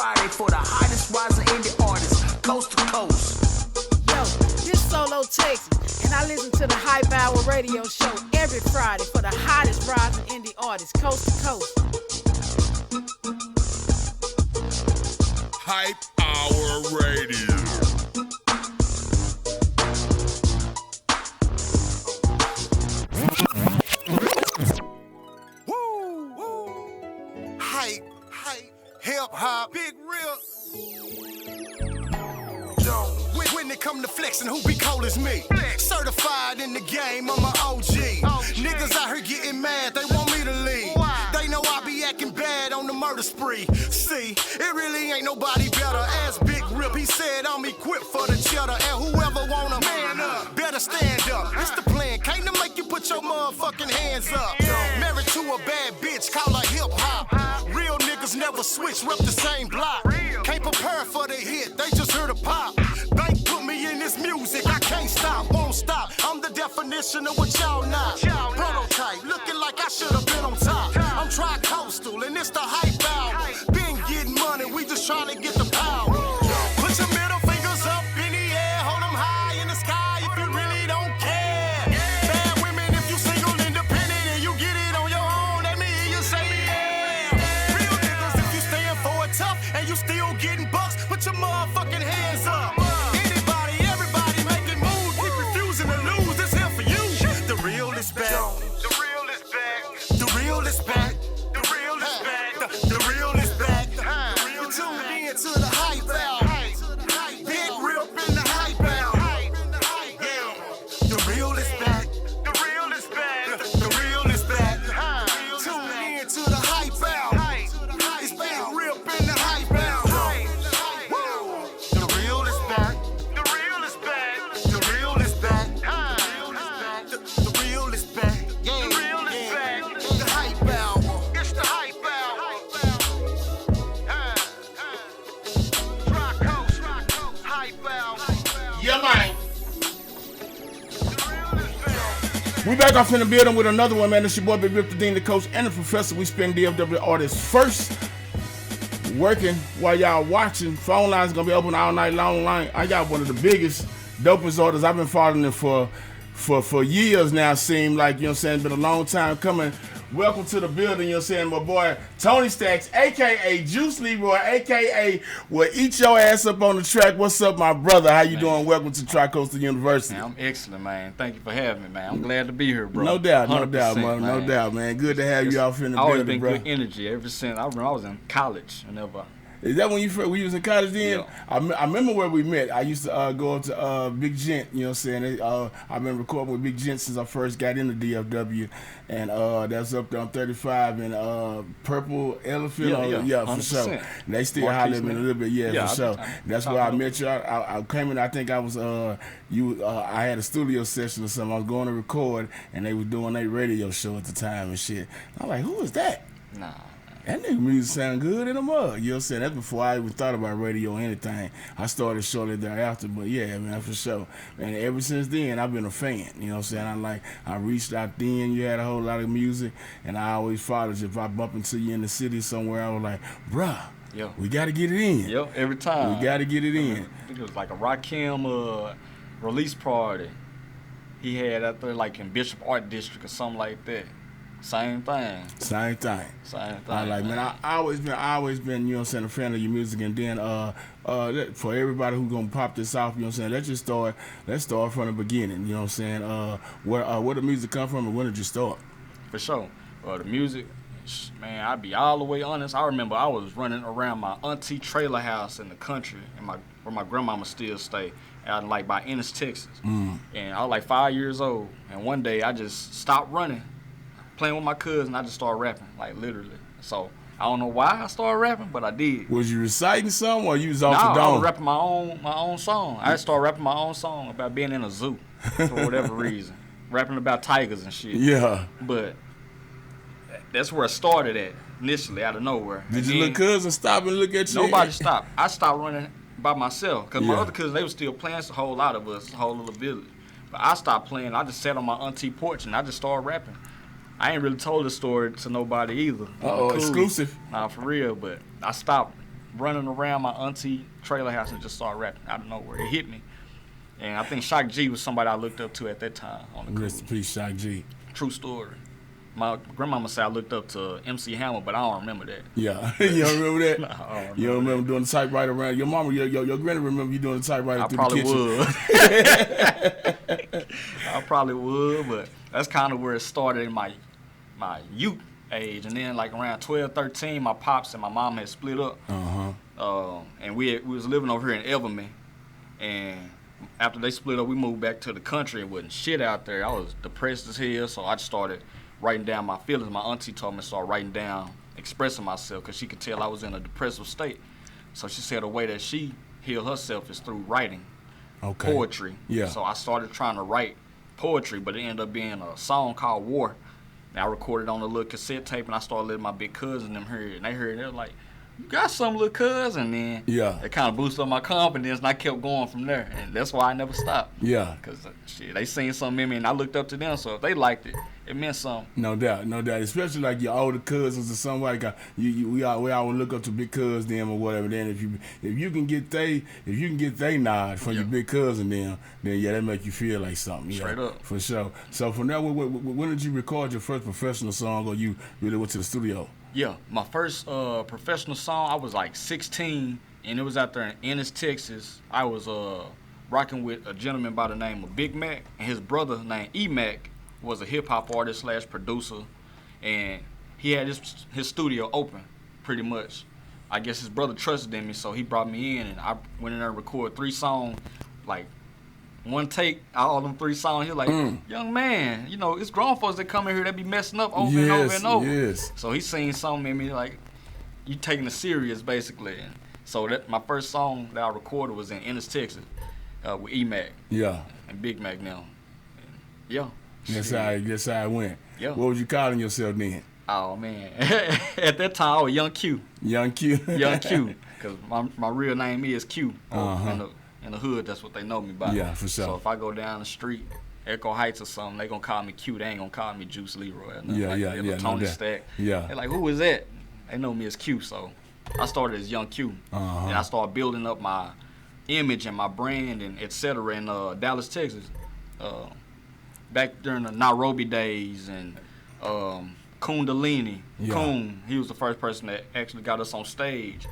Friday for the hottest rising indie artists, coast to coast. Yo, this Solo Texas, and I listen to the Hype Hour radio show every Friday for the hottest rising indie artists, coast to coast. Hype Hour Radio. Hip hop, big real. When it come to flexing, who be cold as me? Certified in the game, I'm an OG. Niggas out here getting mad, they want me to leave. They know I be acting bad on the murder spree. See, it really ain't nobody better. Ask Big Rip, he said I'm equipped for the cheddar. And whoever wanna man up, better stand up. It's the plan, can't to make you put your motherfucking hands up. Married to a bad bitch, call her hip hop. Real niggas never switch, rep the same block. Can't prepare for the hit, they just heard a pop. Bank put me in this music, I can't stop, won't stop. I'm the definition of what y'all not. Prototype, looking like I should've been on top. I'm tri-coastal and it's the hype out. Been getting money, we just trying to get the power. Put your middle fingers up in the air, hold them high in the sky if you really don't care. Bad women if you single, independent, and you get it on your own, that mean you say yeah. Real niggas if you stand for it tough and you still getting bucks, put your motherfucking hands up. Anybody, everybody making moves, keep refusing to lose, this here for you. The real is back. The real is back. The real is back. The real is back. The real is back. You tuned in to the hype out. Big Rip in the hype out. Yeah. The real is back. The real is back. The real is back. Tuned in to the hype out. It's Big Rip in the hype out. The real is back. The real is back. The real is back. The real is back. Yeah. The real is back. The hype out. It's the hype out. Tri-coast. Hype out. Yeah, man. We back off in the building with another one, man. It's your boy, Big Rip, the Dean, the coach, and the professor. We spin DFW artists first. Working while y'all watching. Phone lines gonna be open all night long. I got one of the biggest, dopest artists. I've been following it for years now. Seem like, you know what I'm saying, been a long time coming. Welcome to the building, you know what I'm saying, my boy Tony Stacks, aka Juise Leroy, aka will eat your ass up on the track. What's up, my brother? How you doing? Welcome to Tri-Coastal University. Man, I'm excellent, man. Thank you for having me, man. I'm glad to be here, bro. No doubt, man. Man. No doubt, man. Good to have you off in the always building, been bro. good energy ever since I was in college. Whenever Is that when we was in college then? Yeah. I remember where we met. I used to go up to Big Gent, you know what I'm saying? I've been recording with Big Gent since I first got into DFW. And that's up there on 35 and Purple Elephant. Yeah, for sure. And they still holler at me a little bit, for sure. That's where I met you. I came in, I think I was, I had a studio session or something. I was going to record, and they was doing a radio show at the time and shit. I'm like, who is that? Nah. That nigga music sound good in the mug. You know what I'm saying? That's before I even thought about radio or anything. I started shortly thereafter, but yeah, man, for sure. And ever since then, I've been a fan. You know what I'm saying? I reached out then. You had a whole lot of music, and I always followed you. If I bump into you in the city somewhere, I was like, bruh, we got to get it in. Yep, every time. We got to get it in. I think it was like a Rakim release party he had out there, like in Bishop Art District or something like that. Same thing. I like, man, I always been, you know what I'm saying, a fan of your music. And then for everybody who gonna pop this off, you know what I'm saying, let's start from the beginning, you know what I'm saying. Where the music come from and when did you start? For sure. The music, man, I'd be all the way honest. I remember I was running around my auntie trailer house in the country, where my grandmama still stay, out like by Ennis, Texas. And I was like 5 years old, and one day I just stopped running, playing with my cousin. I just started rapping, like literally. So I don't know why I started rapping, but I did. Was you reciting something, or you was off the dome? I was rapping my own song. I started rapping my own song about being in a zoo for whatever reason, rapping about tigers and shit. Yeah. But that's where it started at initially, out of nowhere. Did your little cousin stop and look at you? Nobody stopped. I stopped running by myself because my other cousins, they were still playing. It's a whole lot of us, a whole little village. But I stopped playing. I just sat on my auntie porch and I just started rapping. I ain't really told the story to nobody either. Exclusive. Nah, for real, but I stopped running around my auntie trailer house and just started rapping out of nowhere. It hit me. And I think Shock G was somebody I looked up to at that time on the Rest in peace, Shock G. True story. My grandmama said I looked up to MC Hammer, but I don't remember that. Yeah, you don't remember that? No, I don't remember you don't remember doing the typewriter around your mama? Your granny remember you doing the typewriter I through probably the kitchen? would. I probably would, but that's kind of where it started in my youth age. And then like around 12, 13, my pops and my mom had split up. And we was living over here in Everman. And after they split up, we moved back to the country. It wasn't shit out there. I was depressed as hell, so I just started writing down my feelings. My auntie told me to start writing down, expressing myself, because she could tell I was in a depressive state. So she said the way that she healed herself is through writing poetry. Yeah. So I started trying to write poetry, but it ended up being a song called War. And I recorded on a little cassette tape, and I started letting my big cousin them hear it. And they heard it, they were like, "You got some, little cousin." And then it kind of boosted up my confidence, and I kept going from there. And that's why I never stopped. Yeah. Because shit, they seen something in me, and I looked up to them. So if they liked it, it meant something. No doubt. Especially like your older cousins or somebody. We all look up to big cousins them or whatever. Then if you can get they nod from your big cousin then yeah, that make you feel like something. Straight up. For sure. So from there, when did you record your first professional song, or you really went to the studio? Yeah, my first professional song, I was like 16, and it was out there in Ennis, Texas. I was rocking with a gentleman by the name of Big Mac, and his brother named E-Mac was a hip-hop artist / producer, and he had his studio open, pretty much. I guess his brother trusted in me, so he brought me in, and I went in there and recorded 3 songs, like one take, all them 3 songs. He was like, "Young man, you know, it's grown folks that come in here that be messing up over and over and over." Yes. So he seen something in me like, you taking it serious, basically. And so that my first song that I recorded was in Ennis, Texas, with E-Mac. Yeah. And Big Mac now. And yeah. That's how it went. Yeah. What was you calling yourself then? Oh man, at that time I was Young Q. Young Q. Young Q, because my real name is Q. In the hood, that's what they know me by. Yeah, for sure. So if I go down the street, Echo Heights or something, they gonna call me Q. They ain't gonna call me Juise Leroy or nothing like that. Tony Stack. Yeah. They're like, "Who is that?" They know me as Q. So I started as Young Q, and I started building up my image and my brand and etc. in Dallas, Texas. Back during the Nairobi days and Kundalini. Yeah. Kun, he was the first person that actually got us on stage.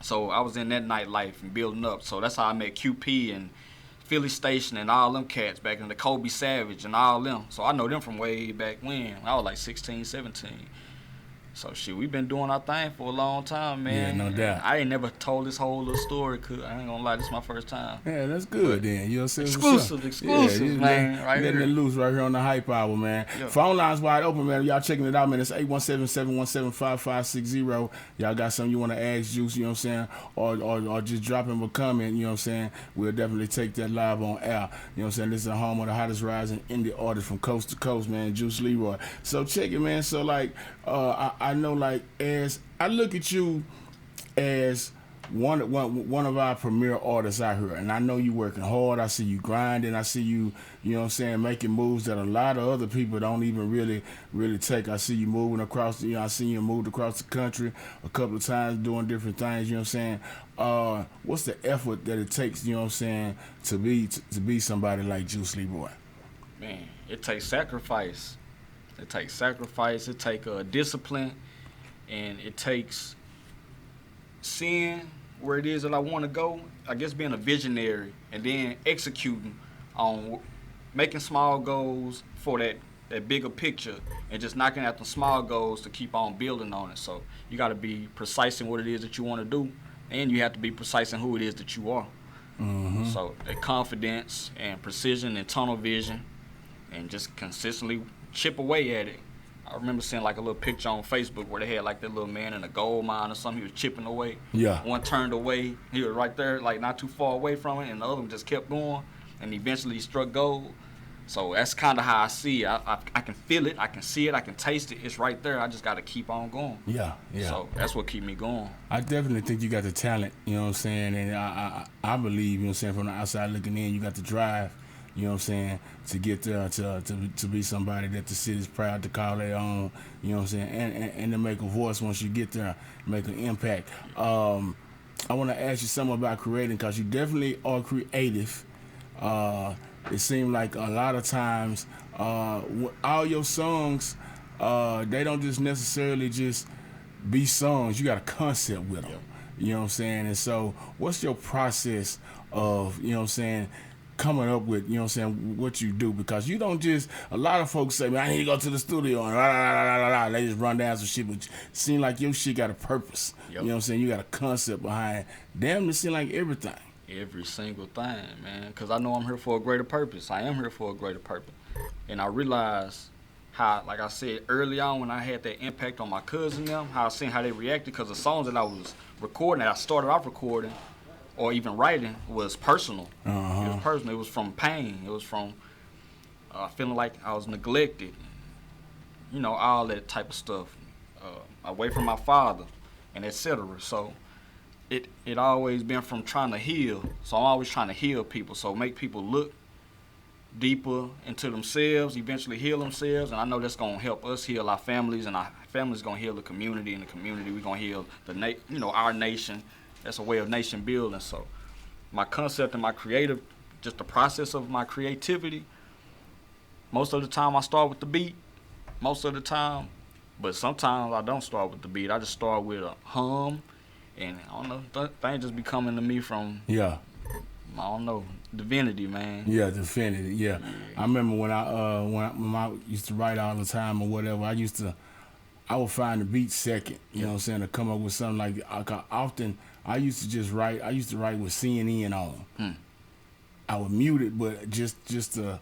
So I was in that nightlife and building up. So that's how I met QP and Philly Station and all them cats back in the Kobe Savage and all them. So I know them from way back when. I was like 16, 17. So shit, we been doing our thing for a long time, man. Yeah, no doubt. I ain't never told this whole little story, cause I ain't gonna lie, this is my first time. Yeah, that's good then. You know what I'm saying? Exclusive, man. Right letting here. it loose right here on the Hype Hour, man. Yeah. Phone lines wide open, man. Y'all checking it out, man. It's 817-717-5560. Y'all got something you want to ask Juice, you know what I'm saying? Or just drop him a comment, you know what I'm saying? We'll definitely take that live on air. You know what I'm saying? This is the home of the hottest rising indie artist from coast to coast, man, Juise Leroy. So check it, man. So like I know, like, as I look at you as one of our premier artists out here, and I know you working hard. I see you grinding. I see you, you know what I'm saying, making moves that a lot of other people don't even really take. I see you moving across, I see you moved across the country a couple of times doing different things, you know what I'm saying? What's the effort that it takes, you know what I'm saying, to be somebody like Juise Leroy? Man, it takes sacrifice. It takes discipline, and it takes seeing where it is that I want to go. I guess being a visionary and then executing on making small goals for that bigger picture and just knocking out the small goals to keep on building on it. So you got to be precise in what it is that you want to do, and you have to be precise in who it is that you are. Mm-hmm. So that confidence and precision and tunnel vision and just consistently chip away at it. I remember seeing like a little picture on Facebook where they had like that little man in a gold mine or something. He was chipping away. Yeah. One turned away. He was right there, like not too far away from it, and the other one just kept going, and eventually he struck gold. So that's kind of how I see it. I can feel it. I can see it. I can taste it. It's right there. I just got to keep on going. Yeah. So that's what keep me going. I definitely think you got the talent, you know what I'm saying? And I believe, you know what I'm saying, from the outside looking in, you got the drive. you know what I'm saying, to get there to be somebody that the city's proud to call their own, you know what I'm saying, and to make a voice once you get there, make an impact. I want to ask you something about creating, because you definitely are creative. It seems like a lot of times all your songs, they don't just necessarily just be songs. You got a concept with them. You know what I'm saying? And so what's your process of, you know what I'm saying, coming up with, you know what I'm saying, what you do? Because you don't just, a lot of folks say, man, I need to go to the studio and they just run down some shit, but it seem like your shit got a purpose. You know what I'm saying? You got a concept behind, damn, it seem like everything. Every single thing, man, because I know I'm here for a greater purpose. I am here for a greater purpose. And I realized how, like I said early on when I had that impact on my cousin and them, how I seen how they reacted, because the songs that I was recording, that I started off recording or even writing, was personal. It was personal. It was from pain. It was from feeling like I was neglected, you know, all that type of stuff, away from my father and etc. So it always been from trying to heal. So I'm always trying to heal people, so make people look deeper into themselves, eventually heal themselves, and I know that's gonna help us heal our families, and our families gonna heal the community, and the community we gonna heal our nation. That's a way of nation building. So my concept and my creative, just the process of my creativity, most of the time I start with the beat, most of the time, but sometimes I don't start with the beat. I just start with a hum, and I don't know, things just be coming to me from I don't know, divinity, man. Yeah, divinity. Yeah. I remember when I used to write all the time or whatever, I would find the beat second, you know what I'm saying, to come up with something like often I used to just write. I used to write with CNN on. I would mute it, but just the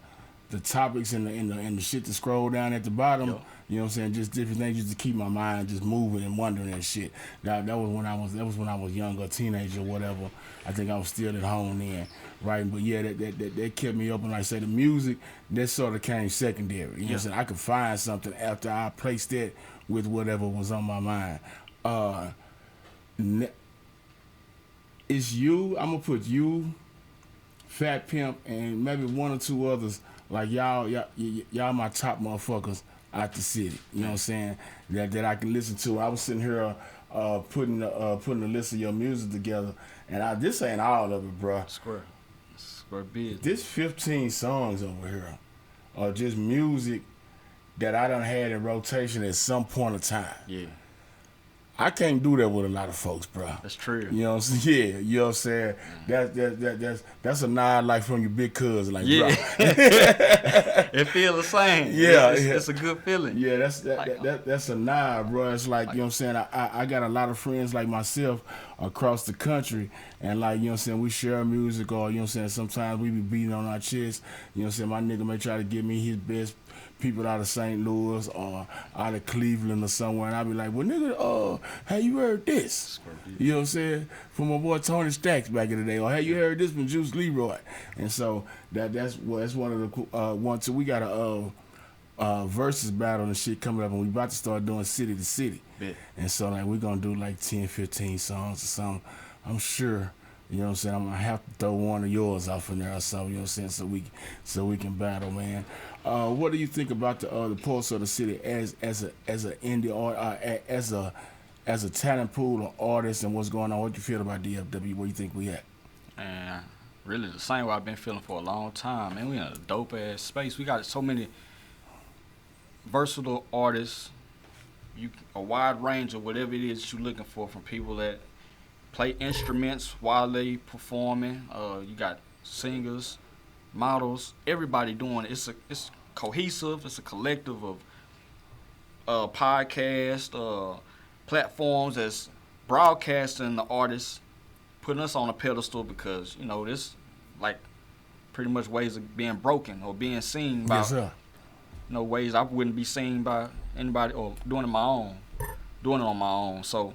topics and the shit to scroll down at the bottom. You know what I'm saying? Just different things just to keep my mind just moving and wondering and shit. That was when I was younger, a teenager, or whatever. I think I was still at home then, right? But yeah, that kept me up. And like I say, the music, that sort of came secondary. You know what I'm saying? I could find something after I placed that with whatever was on my mind. It's you. I'm gonna put you, Fat Pimp, and maybe one or two others. Like y'all my top motherfuckers out the city. You know what I'm saying? That I can listen to. I was sitting here putting a list of your music together, and this ain't all of it, bruh. Square big. This 15 songs over here are just music that I done had in rotation at some point of time. Yeah. I can't do that with a lot of folks, bro. That's true. You know what I'm saying? Yeah, you know what I'm saying? That's a nod like from your big cousin, like, yeah. bro. It feel the same. Yeah, it's a good feeling. Yeah, that's a nod, bro. It's like, you know what I'm saying? I got a lot of friends like myself across the country, and like, you know what I'm saying, we share music, or you know what I'm saying, sometimes we be beating on our chest. You know what I'm saying? My nigga may try to give me his best people out of St. Louis or out of Cleveland or somewhere, and I be like, well, nigga, hey, you heard this? You know what I'm saying? From my boy Tony Stacks back in the day, or hey, you heard this from Juise Leroy? And so that's one of the ones. So we got a versus battle and shit coming up, and we about to start doing city to city. Yeah. And so like we're gonna do like 10, 15 songs or something. I'm sure. You know what I'm saying? I'm gonna have to throw one of yours off in there or something. You know what I'm saying? So we can battle, man. What do you think about the pulse of the city as an indie art, as a talent pool of artists, and what's going on? What you feel about DFW? Where you think we at? And really the same way I've been feeling for a long time, man. We in a dope ass space. We got so many versatile artists. A wide range of whatever it is that you're looking for, from people that play instruments while they performing. You got singers, models, everybody doing it. It's cohesive. It's a collective of podcast platforms that's broadcasting the artists, putting us on a pedestal, because you know this like pretty much ways of being broken or being seen by. Yes, sir. You know, ways I wouldn't be seen by anybody, or doing it on my own. So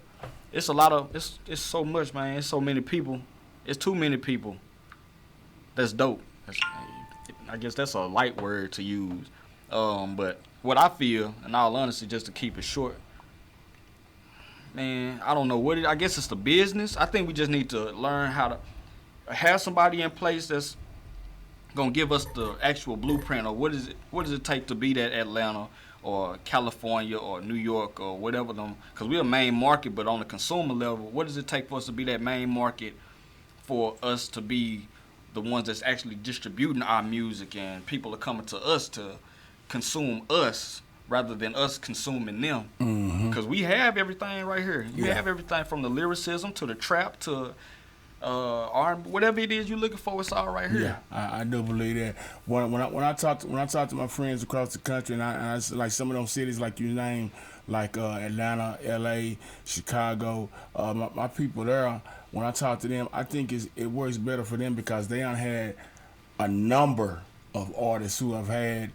it's a lot of it's so much, man. It's so many people. It's too many people. That's dope. I guess that's a light word to use. But what I feel, in all honesty, just to keep it short, man, I don't know I guess it's the business. I think we just need to learn how to have somebody in place gonna give us the actual blueprint, or what does it take to be that Atlanta or California or New York or whatever them, because we're a main market, but on the consumer level, what does it take for us to be that main market, for us to be the ones that's actually distributing our music and people are coming to us to consume us rather than us consuming them? Because we have everything right here. You have everything from the lyricism to the trap to whatever it is you're looking for, it's all right here. Yeah, I do believe that. When I talk to my friends across the country, and I like some of those cities like you named, like Atlanta, LA, Chicago, my people there. When I talk to them, I think it works better for them because they done had a number of artists who have had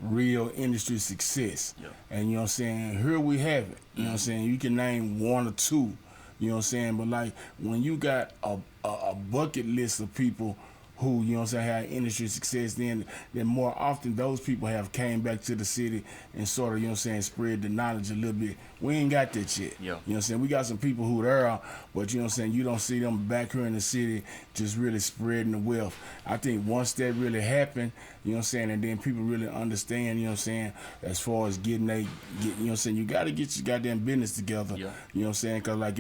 real industry success. Yeah. And you know what I'm saying? Here we have it. You know what I'm saying? You can name one or two. You know what I'm saying? But like when you got a bucket list of people who, you know what I'm saying, had industry success, then more often those people have came back to the city and sort of, you know what I'm saying, spread the knowledge a little bit. We ain't got that yet. Yeah. You know what I'm saying? We got some people who there, but you know what I'm saying, you don't see them back here in the city just really spreading the wealth. I think once that really happened, you know what I'm saying, and then people really understand, you know what I'm saying, as far as you know what I'm saying, you got to get your goddamn business together. Yeah. You know what I'm saying? Because like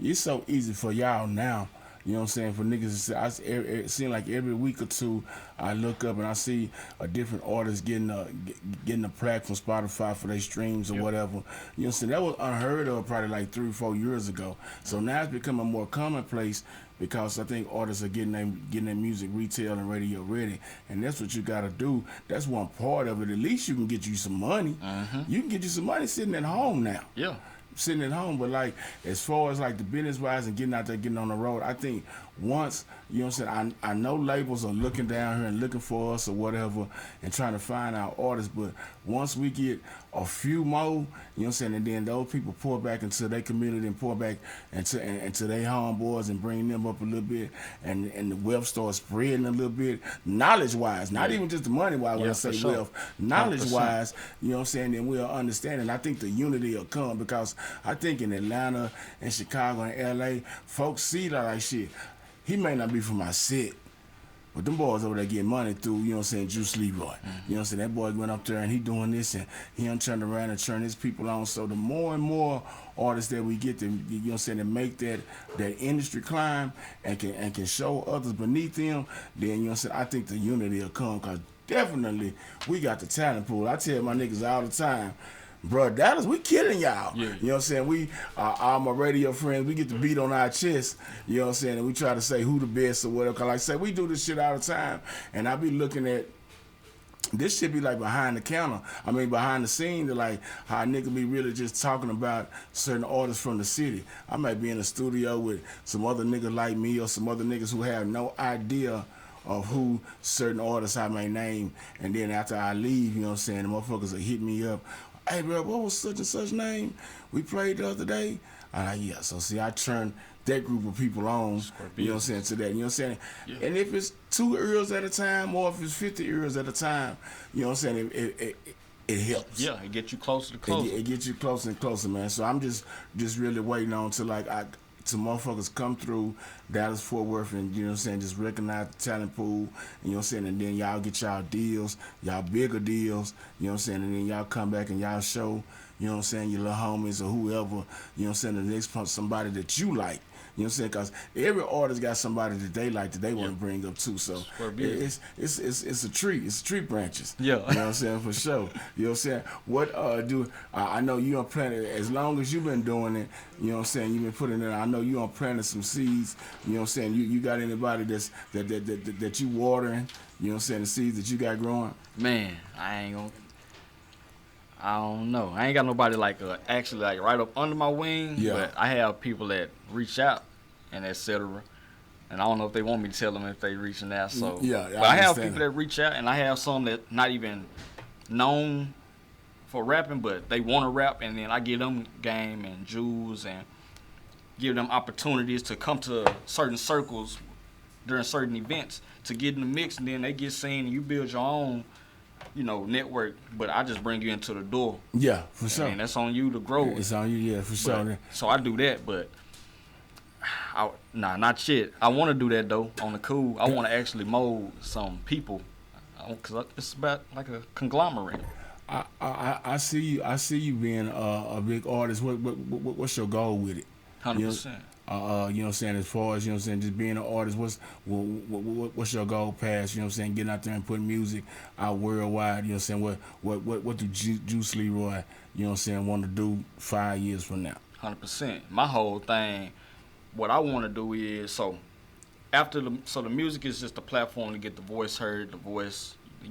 it's so easy for y'all now. You know what I'm saying? For niggas, it seems like every week or two, I look up and I see a different artist getting a plaque from Spotify for their streams or whatever. You know what I'm saying? That was unheard of probably like 3 or 4 years ago. So now it's becoming more commonplace because I think artists are getting their music retail and radio ready, and that's what you got to do. That's one part of it. At least you can get you some money. You can get you some money sitting at home now. Yeah. Sitting at home, but like as far as like the business wise and getting out there, getting on the road, I think once, you know what I'm saying, I know labels are looking down here and looking for us or whatever and trying to find our artists, but once we get a few more, you know what I'm saying, and then those people pour back into their community and pour back into their homeboys and bring them up a little bit, and the wealth starts spreading a little bit, knowledge wise, not even just the money wise when I say wealth, knowledge wise, you know what I'm saying, then we'll understand, and I think the unity will come because I think in Atlanta and Chicago and LA, folks see that like shit. He may not be from my set, but them boys over there getting money through, you know what I'm saying, Juise Leroy. You know what I'm saying? That boy went up there and he doing this and he done turned around and turned his people on. So the more and more artists that we get to, you know what I'm saying, to make that industry climb and can show others beneath them, then, you know what I'm saying, I think the unity will come because definitely we got the talent pool. I tell my niggas all the time, bro, Dallas, we killing y'all. Yeah. You know what I'm saying? All my radio friends, we get to beat on our chest, you know what I'm saying? And we try to say who the best or whatever. Cause like I say, we do this shit all the time. And I be looking at, this shit be like behind the counter. I mean, behind the scene, to like how a nigga be really just talking about certain artists from the city. I might be in the studio with some other niggas like me or some other niggas who have no idea of who certain artists I may name. And then after I leave, you know what I'm saying, the motherfuckers will hit me up. Hey, bro, what was such and such name we played the other day? Yeah, so see, I turned that group of people on, you know what I'm saying, to that, you know what I'm saying? Yeah. And if it's 2 ears at a time or if it's 50 ears at a time, you know what I'm saying, it helps. Yeah, it gets you closer to closer. It gets you closer and closer, man. So I'm just really waiting on to some motherfuckers come through Dallas, Fort Worth, and, you know what I'm saying, just recognize the talent pool, you know what I'm saying, and then y'all get y'all deals, y'all bigger deals, you know what I'm saying, and then y'all come back and y'all show, you know what I'm saying, your little homies or whoever, you know what I'm saying, the next somebody that you like. You know what I'm saying? Because every artist got somebody that they like that they want to bring up too. So it's a tree. It's tree branches. Yeah. You know what I'm saying? For sure. You know what I'm saying? What I know you on planted, as long as you've been doing it, you know what I'm saying, you've been putting it, I know you on planting some seeds, you know what I'm saying? You got anybody that you watering, you know what I'm saying, the seeds that you got growing? Man, I don't know. I ain't got nobody actually right up under my wing, but I have people that reach out and etc. And I don't know if they want me to tell them if they reaching out. So but I have people that reach out, and I have some that not even known for rapping, but they want to rap, and then I give them game and jewels and give them opportunities to come to certain circles during certain events to get in the mix, and then they get seen, and you build your own, you know, network, but I just bring you into the door. Yeah, for sure. And that's on you to grow. It's on you, yeah, for sure. So I do that, but Nah, not yet. I want to do that though. On the cool, I want to actually mold some people, cause it's about like a conglomerate. I see you. I see you being a big artist. What's your goal with it? 100%. You know what I'm saying? As far as, you know what I'm saying, just being an artist, what's your goal past, you know what I'm saying, getting out there and putting music out worldwide, you know what I'm saying? What do Juise Leroy, you know what I'm saying, want to do 5 years from now? 100%. My whole thing, what I want to do is, so the music is just a platform to get the voice heard, you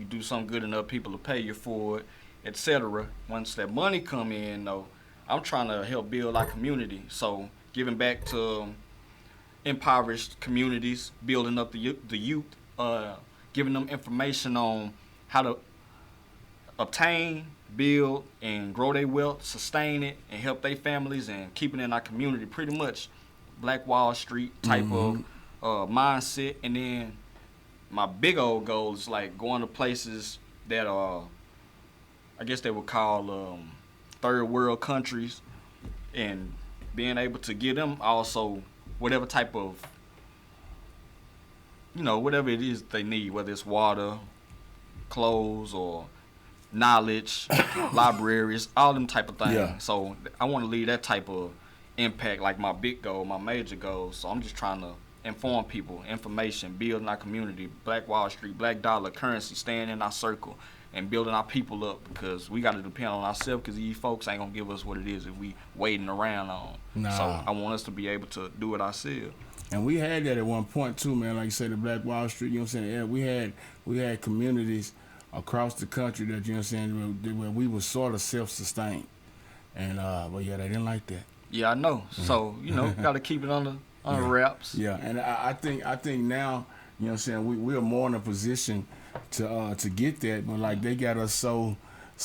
do something good enough, people will pay you for it, etc. Once that money come in, though, I'm trying to help build our community. So giving back to impoverished communities, building up the youth, giving them information on how to obtain, build, and grow their wealth, sustain it, and help their families, and keep it in our community. Pretty much Black Wall Street type of mindset. And then my big old goal is like going to places that are, I guess they would call third world countries, and being able to give them also whatever type of, whatever it is they need, whether it's water, clothes, or knowledge, libraries, all them type of things. Yeah. So I want to leave that type of impact, like my big goal, my major goal. So I'm just trying to inform people, information, building our community, Black Wall Street, black dollar, currency, staying in our circle, and building our people up, because we got to depend on ourselves, because these folks ain't going to give us what it is if we waiting around on. Nah. So I want us to be able to do it ourselves. And we had that at one point too, man. Like you said, the Black Wall Street, you know what I'm saying? Yeah, we had communities across the country that, you know what I'm saying, where we were sort of self-sustained. And, but yeah, they didn't like that. Yeah, I know. So, got to keep it under wraps. Yeah, and I think now, you know what I'm saying, we are more in a position to get that, but like they got us so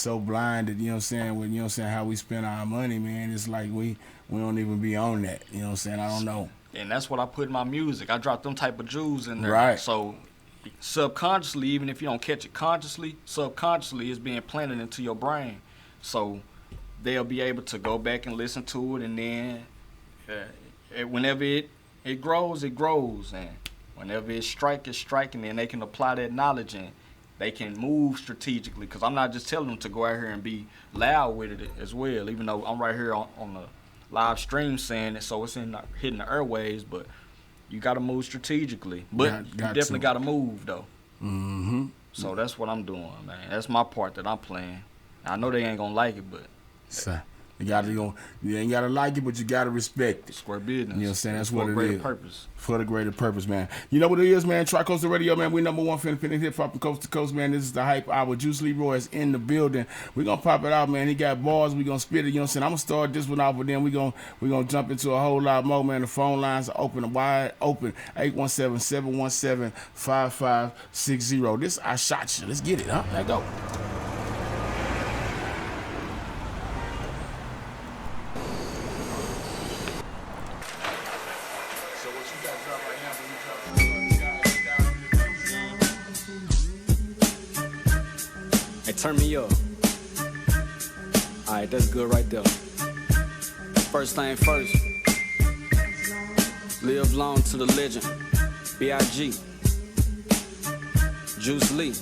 blinded, you know what I'm saying, with, you know what I'm saying, how we spend our money, man. It's like we don't even be on that, you know what I'm saying? I don't know. And that's what I put in my music. I drop them type of jewels in there. Right. So subconsciously, even if you don't catch it consciously, subconsciously it's being planted into your brain. So they'll be able to go back and listen to it, and then whenever it grows, it grows. And whenever it strikes, and then they can apply that knowledge and they can move strategically. Because I'm not just telling them to go out here and be loud with it as well, even though I'm right here on the live stream saying it, so it's hitting the airwaves, but you got to move strategically. But you definitely got to move, though. Mm-hmm. So that's what I'm doing, man. That's my part that I'm playing. I know they ain't going to like it, but... You ain't gotta like it, but you gotta respect it. Square business. You know what I'm saying? That's what it is. For a greater purpose. For the greater purpose, man. You know what it is, man? Tri-Coastal Radio, man. We #1 for independent hip hop from coast to coast, man. This is the Hype Hour. Juise Leroy is in the building. We gonna pop it out, man. He got bars. We gonna spit it. You know what I'm saying? I'm gonna start this one off, but then we gonna jump into a whole lot more, man. The phone lines are open, wide open. 817-717-5560. This I shot you. Let's get it, huh? Let's go. Turn me up. Alright, that's good right there. First thing first. Live long to the legend. B.I.G. Juise Lee.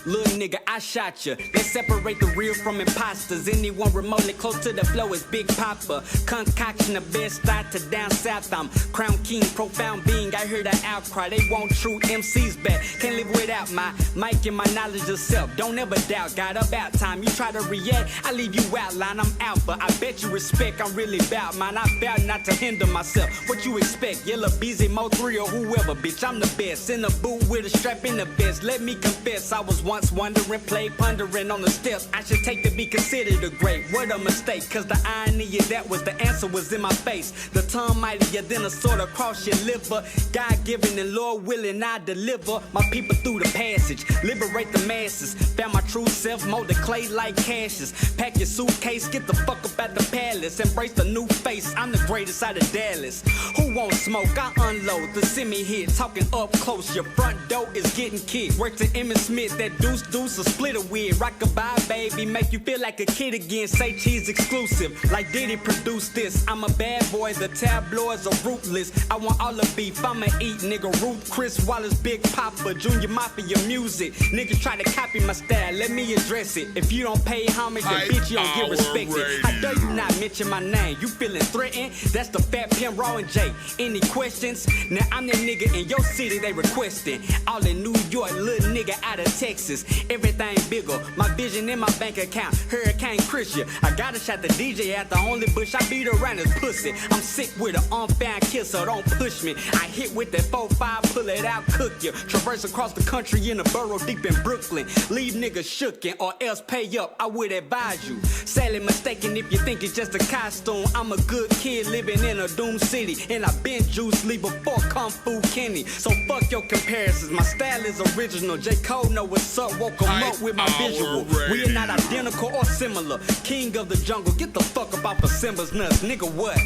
Little nigga, I shot ya. Let's separate the real from imposters. Anyone remotely close to the flow is Big Papa. Concoction the best start to down south. I'm Crown King, profound being. I hear the outcry. They want true MCs back. Can't live without my mic and my knowledge of self. Don't ever doubt. Got about time. You try to react, I leave you outline. I'm out, but I bet you respect. I'm really bout mine. I bout not to hinder myself. What you expect? Yellow BZ, Mo 3 or whoever, bitch. I'm the best. In the boot with a strap in the vest. Let me confess, I was once wondering, play pondering on the steps I should take to be considered a great. What a mistake, cause the irony of that was the answer was in my face. The tongue mightier than a sword across your liver. God given and Lord willing, I deliver my people through the passage. Liberate the masses. Found my true self, mold the clay like cashes. Pack your suitcase, get the fuck up at the palace. Embrace the new face, I'm the greatest out of Dallas. Who won't smoke? I unload the semi-hit. Talking up close, your front door is getting kicked. Work to Emmett Smith, that deuce, or split a wig. Rock-a-bye, baby, make you feel like a kid again. Say cheese exclusive, like Diddy produced this. I'm a bad boy, the tabloids are ruthless. I want all the beef, I'ma eat, nigga. Ruth, Chris Wallace, Big Papa, Junior Mafia music. Niggas try to copy my style, let me address it. If you don't pay homage, then bitch, you don't get respected. How dare you not mention my name? You feeling threatened? That's the Fat Pimp, Raw and J. Any questions? Now I'm that nigga in your city, they requesting. All in New York, little nigga out of Texas. Everything bigger, my vision in my bank account. Hurricane Christian, I gotta shot the DJ at the only bush I beat around his pussy. I'm sick with an unfound kiss, so don't push me. I hit with that 4-5, pull it out, cook you. Traverse across the country in a borough deep in Brooklyn. Leave niggas shooken or else pay up, I would advise you. Sadly mistaken if you think it's just a costume. I'm a good kid living in a doom city, and I've been Juise Leroy before Kung Fu Kenny. So fuck your comparisons, my style is original. J. Cole know what's up, woke 'em up with my visual. We are not identical or similar. King of the jungle, get the fuck up off of Simba's nuts, nigga. What?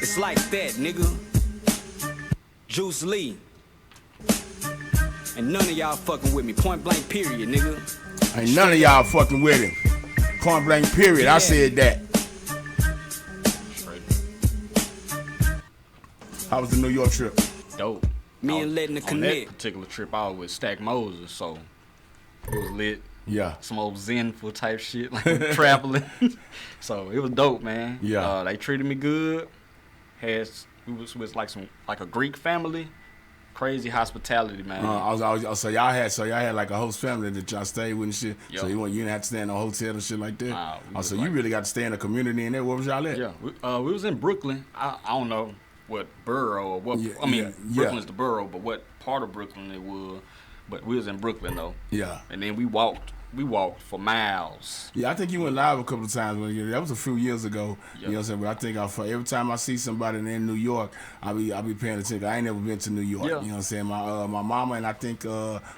It's like that, nigga. Juise Lee. And none of y'all fucking with me. Point blank, period, nigga. Ain't none of y'all fucking with him. Point blank, period. Yeah. I said that. How was the New York trip? Dope. Me and letting the connect. That particular trip, I was with Stack Moses, so it was lit. Yeah. Some old Zenful type shit, like traveling. So it was dope, man. Yeah. They treated me good. We was with like a Greek family. Crazy hospitality, man. So y'all had like a host family that y'all stayed with and shit. Yep. So you didn't have to stay in a hotel and shit like that. Nah, so you really got to stay in a community in there. Where was y'all at? Yeah, we was in Brooklyn. I don't know what borough or what. Brooklyn's the borough, but what part of Brooklyn it was. But we was in Brooklyn though. Yeah. And then we walked for miles. Yeah, I think you went live a couple of times. That was a few years ago. Yep. You know what I'm saying? But I think every time I see somebody in New York, I be paying attention. I ain't never been to New York. Yeah. You know what I'm saying? My mama and I think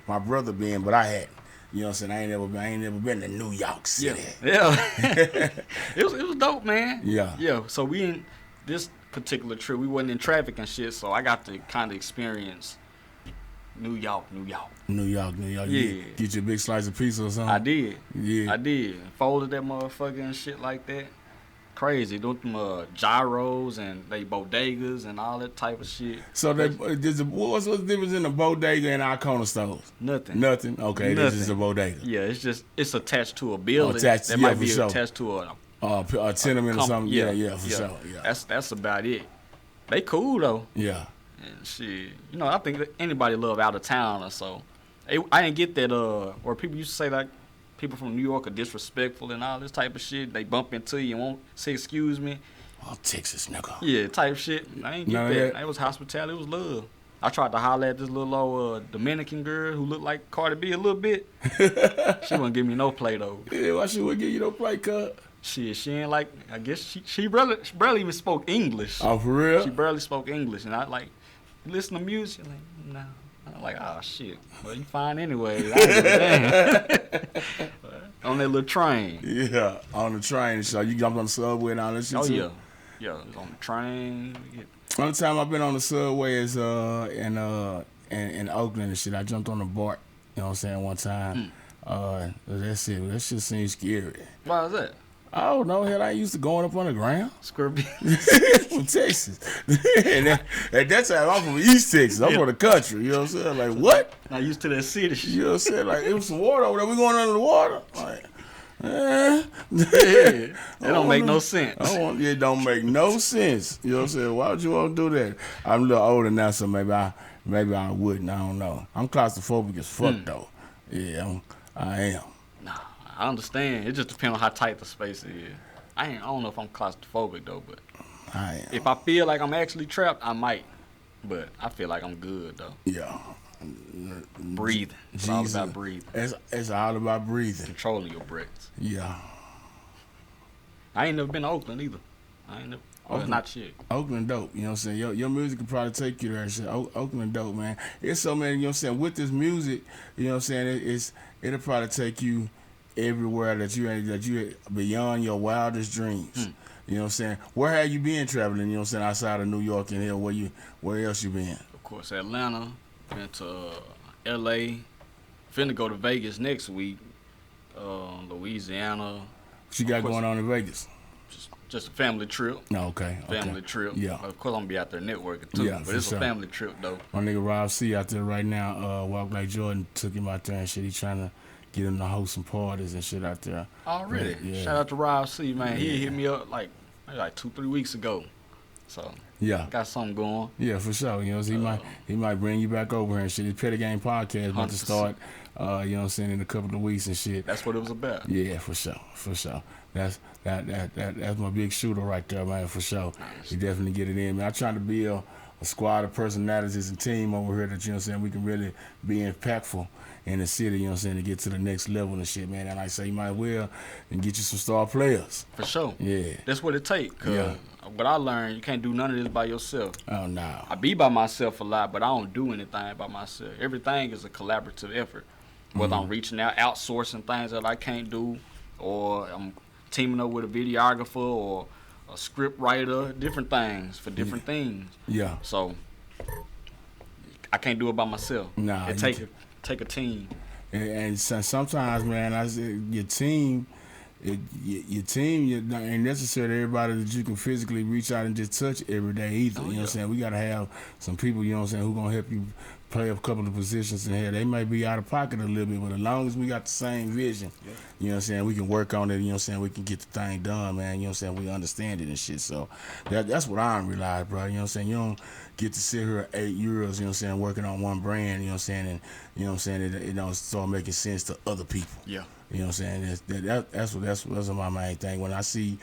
my brother been, but I had. You know what I'm saying? I ain't never been to New York City. Yeah. It was dope, man. Yeah. Yeah. So we in this particular trip, we wasn't in traffic and shit, so I got to kind of experience New York. Yeah. Get you a big slice of pizza or something? I did. Yeah. I did. Folded that motherfucker and shit like that. Crazy. Doing them gyros and they bodegas and all that type of shit. So what's the difference in a bodega and our corner stores? Nothing. Okay, this is a bodega. Yeah, it's attached to a building. Attached to a tenement or something. Yeah, for sure. Yeah. That's about it. They cool though. Yeah. And shit, I think that anybody love out of town or so. I didn't get that where people used to say like people from New York are disrespectful and all this type of shit. They bump into you and won't say excuse me. Oh, Texas nigga. Yeah, type shit. I ain't get that. It was hospitality. It was love. I tried to holler at this little old Dominican girl who looked like Cardi B a little bit. She wouldn't give me no play though. Yeah, why she wouldn't give you no play, cuz? She ain't like. I guess she barely even spoke English. Oh, for real? She barely spoke English, and I like. You listen to music, like, no. I'm like, oh, shit. Well, you fine anyway. On that little train. Yeah, on the train. So you jumped on the subway and all that shit too? Yeah. Yeah, it was on the train. Only time I've been on the subway is in Oakland and shit. I jumped on the BART, you know what I'm saying, one time. That shit seems scary. Why is that? I don't know. Hell, I used to going up on the ground. Scorpion. From Texas. And at that time, I'm from East Texas. I'm from the country. You know what I'm saying? Like, what? Not used to that city. You know what I'm saying? Like, it was some water over there. We going under the water? Like, It don't make no sense. It don't make no sense. You know what I'm saying? Why would you want to do that? I'm a little older now, so maybe I wouldn't. I don't know. I'm claustrophobic as fuck, though. Yeah, I am. Nah, I understand. It just depends on how tight the space is. I don't know if I'm claustrophobic, though, but I am. If I feel like I'm actually trapped, I might. But I feel like I'm good, though. Yeah. Breathing. It's all about breathing. It's all about breathing. Controlling your breaths. Yeah. I ain't never been to Oakland either. Not shit. Oakland dope, you know what I'm saying? Your music could probably take you there and shit. Oakland dope, man. It's so many, you know what I'm saying, with this music, you know what I'm saying, it'll probably take you everywhere that you beyond your wildest dreams. You know what I'm saying? Where have you been traveling, you know what I'm saying, outside of New York and here? Where else you been? Of course, Atlanta, been to LA, finna go to Vegas next week. Louisiana. What you got going on in Vegas? Just a family trip. No, okay. Family trip. Yeah. Of course, I'm gonna be out there networking too. Yeah, but it's sure. a family trip though. My nigga Rob C out there right now. Walk Like Jordan took him out there and shit. He trying to get him to host some parties and shit out there. Already. Yeah. Shout out to Rob C, man. He hit me up like 2-3 weeks ago. So yeah, got something going. Yeah, for sure. You know, so he might bring you back over here and shit. His Petty Game podcast about to start. You know what I'm saying, in a couple of weeks and shit. That's what it was about. Yeah, for sure. That's my big shooter right there, man. For sure. You definitely get it in, man. I try to build a squad of personalities and team over here that, you know what I'm saying, we can really be impactful in the city, you know what I'm saying, to get to the next level and shit, man. And like I say, you might well and get you some star players. For sure. Yeah. That's what it takes. Cause what I learned, you can't do none of this by yourself. Oh, no. I be by myself a lot, but I don't do anything by myself. Everything is a collaborative effort. Whether I'm reaching out, outsourcing things that I can't do, or I'm teaming up with a videographer or a script writer, different things for different things. Yeah. So I can't do it by myself. Nah. It take a team. And sometimes, man, I say your team. Your team ain't necessarily everybody that you can physically reach out and just touch every day either. You know what I'm saying? We got to have some people, you know what I'm saying, who going to help you play a couple of positions in here. They may be out of pocket a little bit, but as long as we got the same vision, you know what I'm saying, we can work on it, you know what I'm saying, we can get the thing done, man. You know what I'm saying? We understand it and shit. So that's what I realize, bro. You know what I'm saying? You don't get to sit here 8 years, you know what I'm saying, working on one brand, you know what I'm saying, and you know what I'm saying, it don't start making sense to other people. Yeah. You know what I'm saying? That's my main thing. When I see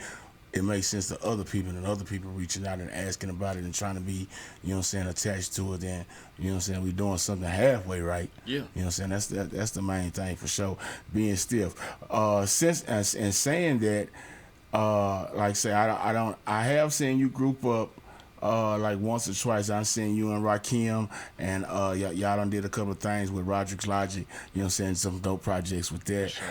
it makes sense to other people and other people reaching out and asking about it and trying to be, you know what I'm saying, attached to it, then, you know what I'm saying, we doing something halfway right. Yeah. You know what I'm saying? That's the main thing for sure, being stiff. Since and saying that, like I say, I have seen you group up like once or twice. I seen you and Rakim, and y'all done did a couple of things with Roderick's Logic, you know what I'm saying, some dope projects with that. Sure.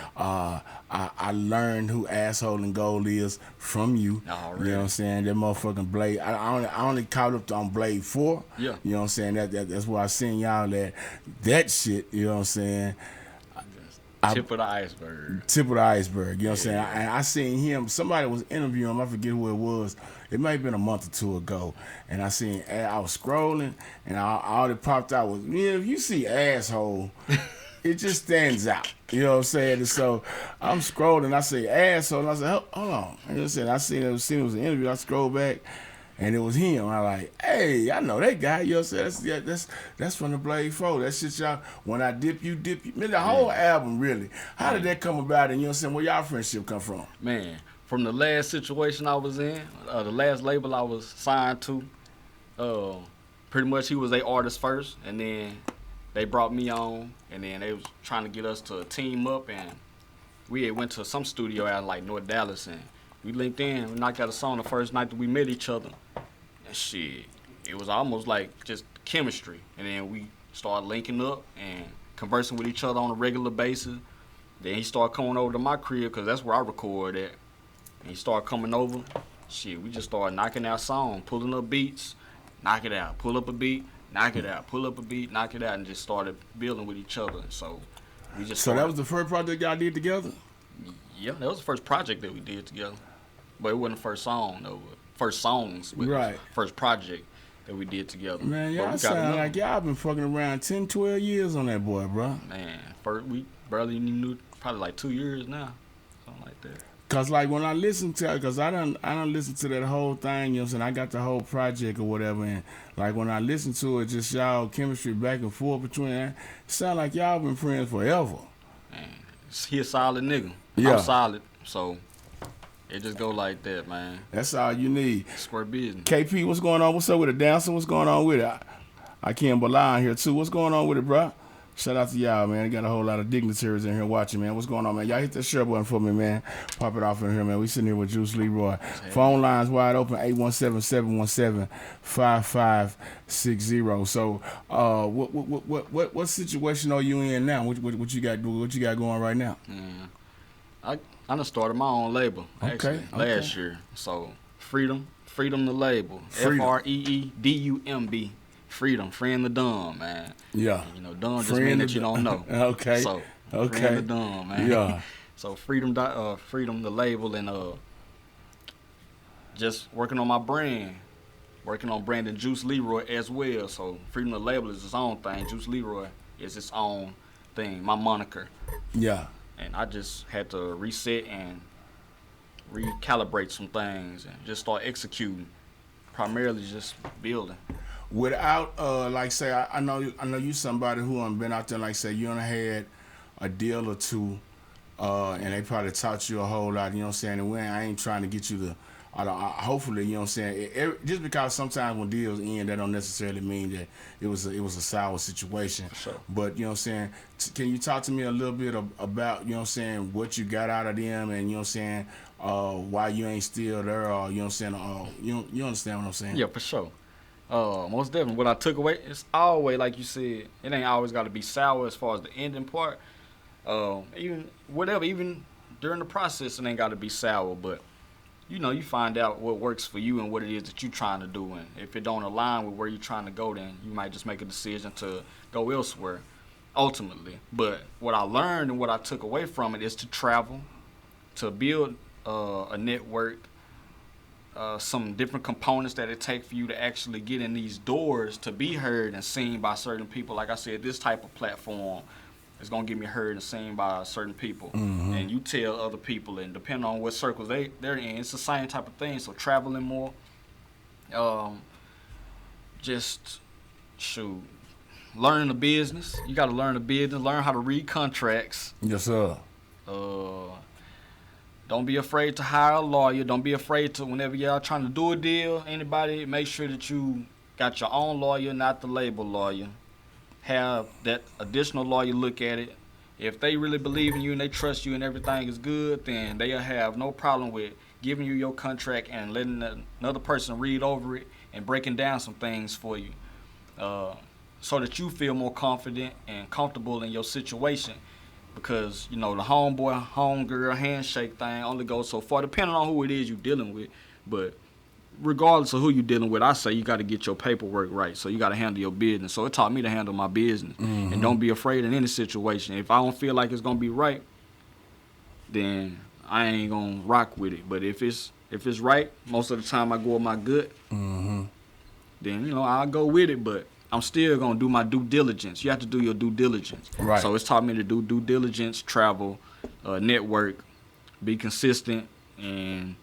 I learned who Asshole and Gold is from you. Oh, really? You know what I'm saying? That motherfucking Blade. I only caught up on Blade 4. Yeah. You know what I'm saying? That's where I seen y'all that shit, you know what I'm saying? Tip of the iceberg. Tip of the iceberg, you know what I'm saying? I seen him, somebody was interviewing him, I forget who it was. It might have been a month or two ago. And I was scrolling, and all that popped out was, if you see Asshole, it just stands out. You know what I'm saying? And so I'm scrolling, I say Asshole, and I said, hold on. And I seen it was an interview, I scrolled back, and it was him. I'm like, hey, I know that guy. You know what I'm saying? That's from the Blade 4. That shit, y'all, when I dip you. Man, the whole album, really. How did that come about? And you know what I'm saying? Where y'all friendship come from? Man, from the last situation I was in, the last label I was signed to, pretty much he was their artist first, and then they brought me on, and then they was trying to get us to team up, and we had went to some studio out in like North Dallas, and we linked in. We knocked out a song the first night that we met each other. And shit, it was almost like just chemistry. And then we started linking up and conversing with each other on a regular basis. Then he started coming over to my crib, because that's where I record at. And he started coming over. Shit, we just started knocking out songs, pulling up beats, knock it out, pull up a beat, knock it out, pull up a beat, knock it out, and just started building with each other. So we just So that was the first project y'all did together? Yeah, that was the first project that we did together. But it wasn't the first song, though. First songs, right? First project that we did together. Man, y'all sound like y'all been fucking around 10, 12 years on that boy, bro. Man, we barely even knew, probably like 2 years now, something like that. Cause like when I listen to it, cause I done listen to that whole thing, you know what I'm saying? I got the whole project or whatever, and like when I listen to it, just y'all chemistry back and forth between that, it sound like y'all been friends forever. Man, he a solid nigga. Yeah. I'm solid, so it just go like that, man. That's all you need. Square business. KP, what's going on? What's up with the dancing? What's going on with it? I can't rely on here too. What's going on with it, bro? Shout out to y'all, man. Got a whole lot of dignitaries in here watching, man. What's going on, man? Y'all hit that share button for me, man. Pop it off in here, man. We sitting here with Juise Leroy. Hey. Phone lines wide open, 817-717-5560. So, what situation are you in now? What you got going right now? I done started my own label, actually, last year. So, Freedom the label. FREEDUMB. freedom, freeing the dumb, man. Yeah. And, dumb just mean that you don't know. Okay. So, okay. freeing the dumb, man. Yeah. So freedom, the label, and just working on my brand, working on branding Juise Leroy as well. So freedom, the label is its own thing. Juise Leroy is its own thing, my moniker. Yeah. And I just had to reset and recalibrate some things and just start executing, primarily just building. Without like say I know you somebody who been out there, like say you done had a deal or two, and they probably taught you a whole lot, you know what I'm saying? And I ain't trying to get you to hopefully, you know what I'm saying, just because sometimes when deals end, that don't necessarily mean that it was a sour situation. Sure. But you know what I'm saying, can you talk to me a little bit about, you know what I'm saying, what you got out of them, and you know what I'm saying, why you ain't still there, or you know what I'm saying, you understand what I'm saying? Yeah, for sure. Most definitely. What I took away, it's always, like you said, it ain't always got to be sour as far as the ending part. Even during the process, it ain't got to be sour, but you find out what works for you and what it is that you're trying to do. And if it don't align with where you're trying to go, then you might just make a decision to go elsewhere, ultimately. But what I learned and what I took away from it is to travel, to build a network, some different components that it takes for you to actually get in these doors to be heard and seen by certain people. Like I said, this type of platform is going to get me heard and seen by certain people. Mm-hmm. And you tell other people, and depending on what circles they're in, it's the same type of thing. So traveling more, learning the business. You got to learn the business, learn how to read contracts. Yes, sir. Don't be afraid to hire a lawyer. Don't be afraid to, whenever y'all trying to do a deal, anybody, make sure that you got your own lawyer, not the label lawyer. Have that additional lawyer look at it. If they really believe in you and they trust you and everything is good, then they'll have no problem with giving you your contract and letting another person read over it and breaking down some things for you, so that you feel more confident and comfortable in your situation. Because, the homeboy, homegirl handshake thing only goes so far, depending on who it is you're dealing with. But regardless of who you're dealing with, I say you got to get your paperwork right. So you got to handle your business. So it taught me to handle my business. Mm-hmm. And don't be afraid in any situation. If I don't feel like it's going to be right, then I ain't going to rock with it. But if it's right, most of the time I go with my gut, mm-hmm. then, I'll go with it. But I'm still going to do my due diligence. You have to do your due diligence. Right. So it's taught me to do due diligence, travel, network, be consistent, and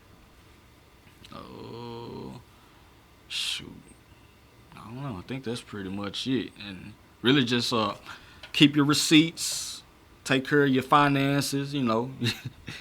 I don't know. I think that's pretty much it. And really just keep your receipts, take care of your finances,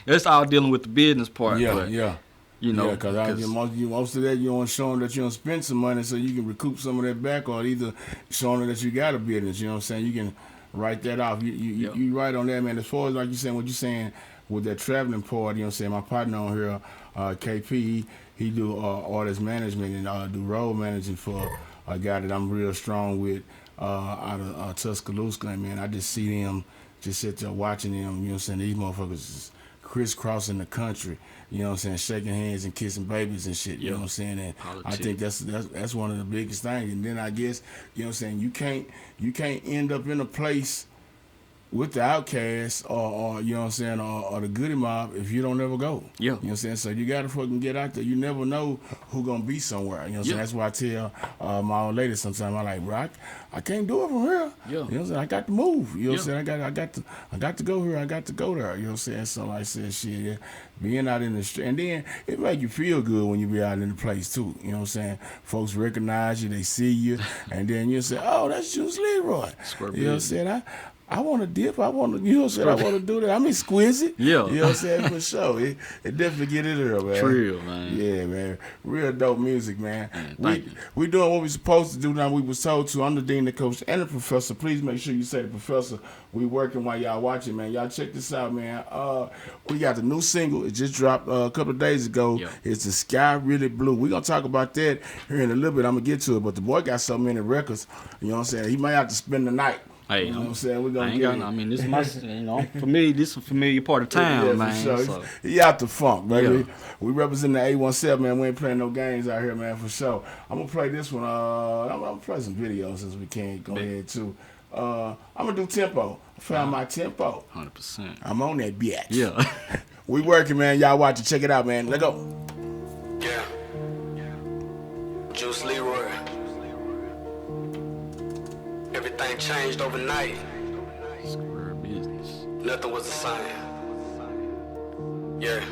That's all dealing with the business part. Yeah, but, yeah. Because most of that, you want to show them that you don't spend some money so you can recoup some of that back, or either showing them that you got a business, you know what I'm saying? You can write that off. You right on that, man. As far as, like you saying, what you saying with that traveling part, you know what I'm saying? My partner on here, KP, he do artist management and do road managing for a guy that I'm real strong with out of Tuscaloosa, man. I just see them, just sit there watching them, you know what I'm saying? These motherfuckers is crisscrossing the country, you know what I'm saying, shaking hands and kissing babies and shit, you know what I'm saying? And I think that's one of the biggest things. And then I guess, you know what I'm saying, you can't end up in a place with the outcasts or you know what I'm saying, or the goody mob if you don't ever go. Yeah. You know what I'm saying? So you gotta fucking get out there. You never know who gonna be somewhere. You know what I'm saying? That's why I tell my old lady sometimes, I'm like, bro, I can't do it from here. Yeah. You know what I'm saying? I got to move. You know what I'm saying? I got to go here, I got to go there. You know what I'm saying? So like I said, shit, being out in the street, and then it make you feel good when you be out in the place too. You know what I'm saying? Folks recognize you, they see you, and then you say, oh, that's Juise Leroy. You know what I'm saying? I want to dip. I want to, you know what I'm saying? I want to do that. I'm exquisite. Yeah. You know what I'm saying? For sure. It definitely get in there, man. Real, man. Yeah, man. Real dope music, man. Thank you. We doing what we supposed to do now. We was told to. I'm the dean, the coach, and the professor. Please make sure you say the professor. We working while y'all watching, man. Y'all check this out, man. We got the new single. It just dropped a couple of days ago. Yep. It's The Sky Really Blue. We're going to talk about that here in a little bit. I'm going to get to it, but the boy got so many records. You know what I'm saying? He might have to spend the night. Hey, you know what I'm saying? We're gonna get it. I mean, this is my, for me, this is a familiar part of town, man. For sure. So. He out the funk, baby. Yeah. We represent the 817, man. We ain't playing no games out here, man, for sure. I'm gonna play this one. I'm gonna play some videos since we can't go ahead too. I'm gonna do tempo. I found my tempo. 100%. I'm on that bitch. Yeah. We working, man. Y'all watch it. Check it out, man. Let's go. Yeah. Juise Leroy. Everything changed overnight. Square business. Nothing was the same. Yeah.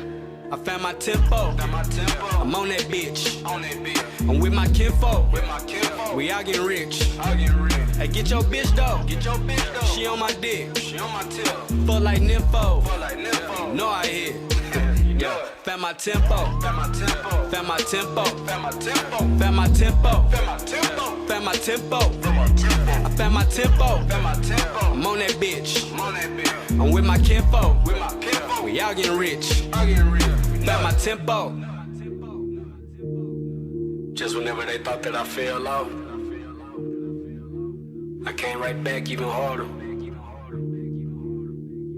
I found my tempo. I'm on that bitch. I'm with my kinfolk. We all getting rich. Hey, get your bitch though. She on my dick. Fuck like nympho. Know I hit. Yeah. Found my tempo. Found my tempo. Found my tempo. Found my tempo. I found my tempo. I'm on that bitch. I'm with my kinfolk. We all getting rich. Found my tempo. Just whenever they thought that I fell off, I came right back even harder.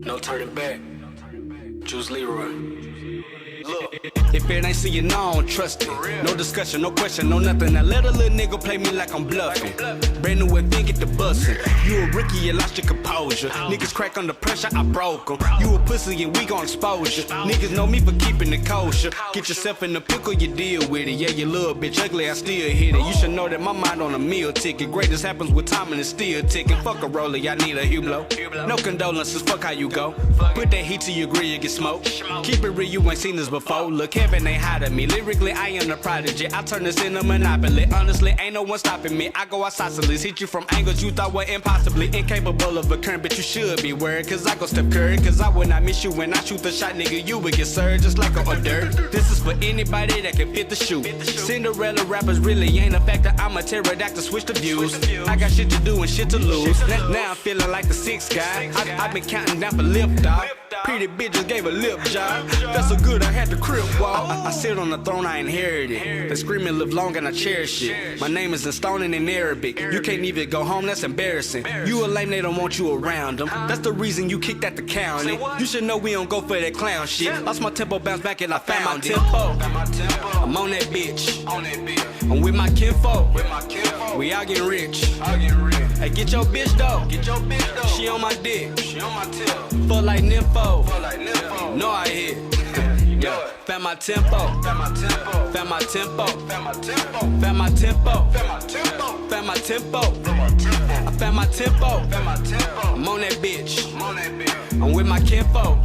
No turning back. Juise Leroy. Look. If it ain't seeing, no, I don't trust it. No discussion, no question, no nothing. Now let a little nigga play me like I'm bluffing. Brand new event, get the bussin'. You a rookie, you lost your composure. Niggas crack under pressure, I broke 'em. You a pussy and we gon' exposure. Niggas know me for keeping it kosher. Get yourself in the pickle, you deal with it. Yeah, you little bitch ugly, I still hit it. You should know that my mind on a meal ticket. Greatest happens with time and it's still ticking. Fuck a roller, y'all need a Hublot. No condolences, fuck how you go. Put that heat to your grill, you get smoked. Keep it real, you ain't seen this before. Look, heaven ain't hot at me. Lyrically, I am the prodigy. I turn this into monopoly. Honestly, ain't no one stopping me. I go isosceles, hit you from angles you thought were impossibly incapable of occurring. But you should be worried, cause I go Steph Curry. Cause I would not miss you when I shoot the shot, nigga. You would get served just like a hors d'oeuvre. This is for anybody that can fit the shoe. Cinderella rappers really ain't a factor. I'm a pterodactyl, switch the views. I got shit to do and shit to lose. Now I'm feeling like the sixth guy. I've been counting down for lift off. Pretty bitches gave a lip job. That's so good I had to crib walk. I sit on the throne I inherited. They screaming live long and I cherish it. My name is in stone and in Arabic. You can't even go home, that's embarrassing. You a lame, they don't want you around them. That's the reason you kicked at the county. You should know we don't go for that clown shit. Lost my tempo, bounced back and I found my tempo. I'm on that bitch. I'm with my kinfolk. We all getting rich. Hey, get your bitch though. She on my dick. Fuck like nympho. Know I hit. Yeah. Found my tempo. Found my tempo. Found my tempo. Found my tempo. I found my tempo. I'm on that bitch. I'm with my kinfolk.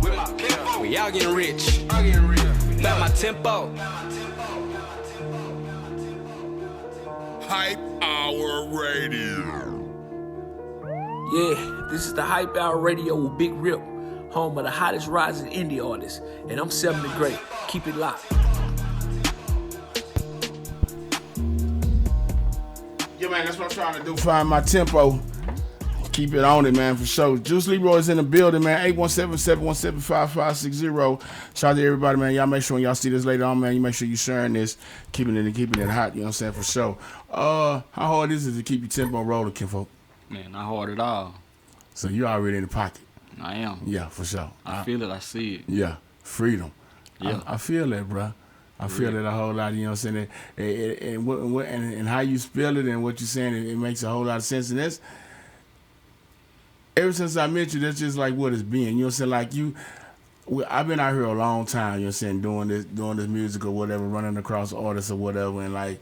We all getting rich. Found my tempo. Hype Hour Radio. Yeah, this is the Hype Hour Radio with Big Rip, home of the hottest rising indie artists, and I'm 7 the Great. Keep it locked. Yeah, man, that's what I'm trying to do. Find my tempo. Keep it on it, man, for sure. Juise Leroy's in the building, man. 817-717-5560. Shout out to everybody, man. Y'all make sure when y'all see this later on, man, you make sure you sharing this, keeping it hot, you know what I'm saying, for sure. How hard is it to keep your tempo rolling, kinfolk? Man, not hard at all. So you already in the pocket. I am. Yeah, for sure. I feel it. I see it. Yeah, freedom. Yeah. I feel that, bro. I feel it a whole lot, you know what I'm saying? And how you spell it and what you're saying, it makes a whole lot of sense. And that's, ever since I met you, that's just like what it's been. You know what I'm saying? Like I've been out here a long time, you know what I'm saying, doing this music or whatever, running across artists or whatever. And like,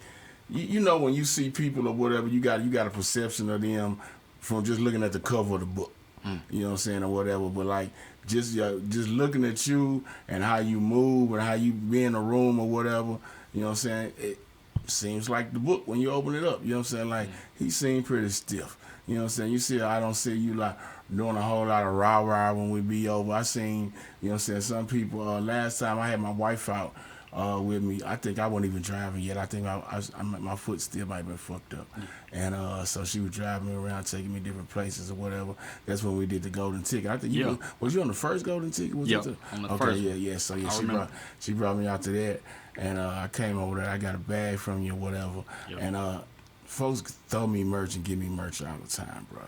you know, when you see people or whatever, you got a perception of them from just looking at the cover of the book. You know what I'm saying, or whatever. But like just looking at you and how you move and how you be in a room or whatever, you know what I'm saying, it seems like the book when you open it up. You know what I'm saying? Like he seemed pretty stiff. You know what I'm saying? You see, I don't see you like doing a whole lot of rah-rah when we be over. I seen, you know what I'm saying, some people, last time I had my wife out with me, I think I wasn't even driving yet. I think my foot still might have been fucked up. And so she was driving me around, taking me different places or whatever. That's when we did the golden ticket. I think was you on the first golden ticket? On the first. Yeah. So yeah, she brought me out to that. And I came over there. I got a bag from you or whatever. Yep. And folks throw me merch and give me merch all the time, bro.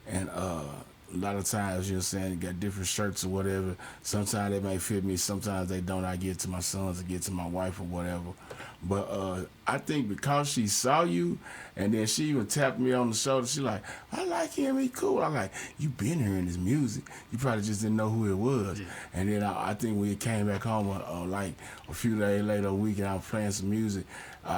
And a lot of times, you know what I'm saying, you got different shirts or whatever. Sometimes they may fit me, sometimes they don't. I get it to my sons, I get it to my wife or whatever. But I think because she saw you, and then she even tapped me on the shoulder, she like, I like him, he cool. I'm like, you been hearing his music. You probably just didn't know who it was. Yeah. And then I think when we came back home, like a few days later, a week, and I was playing some music.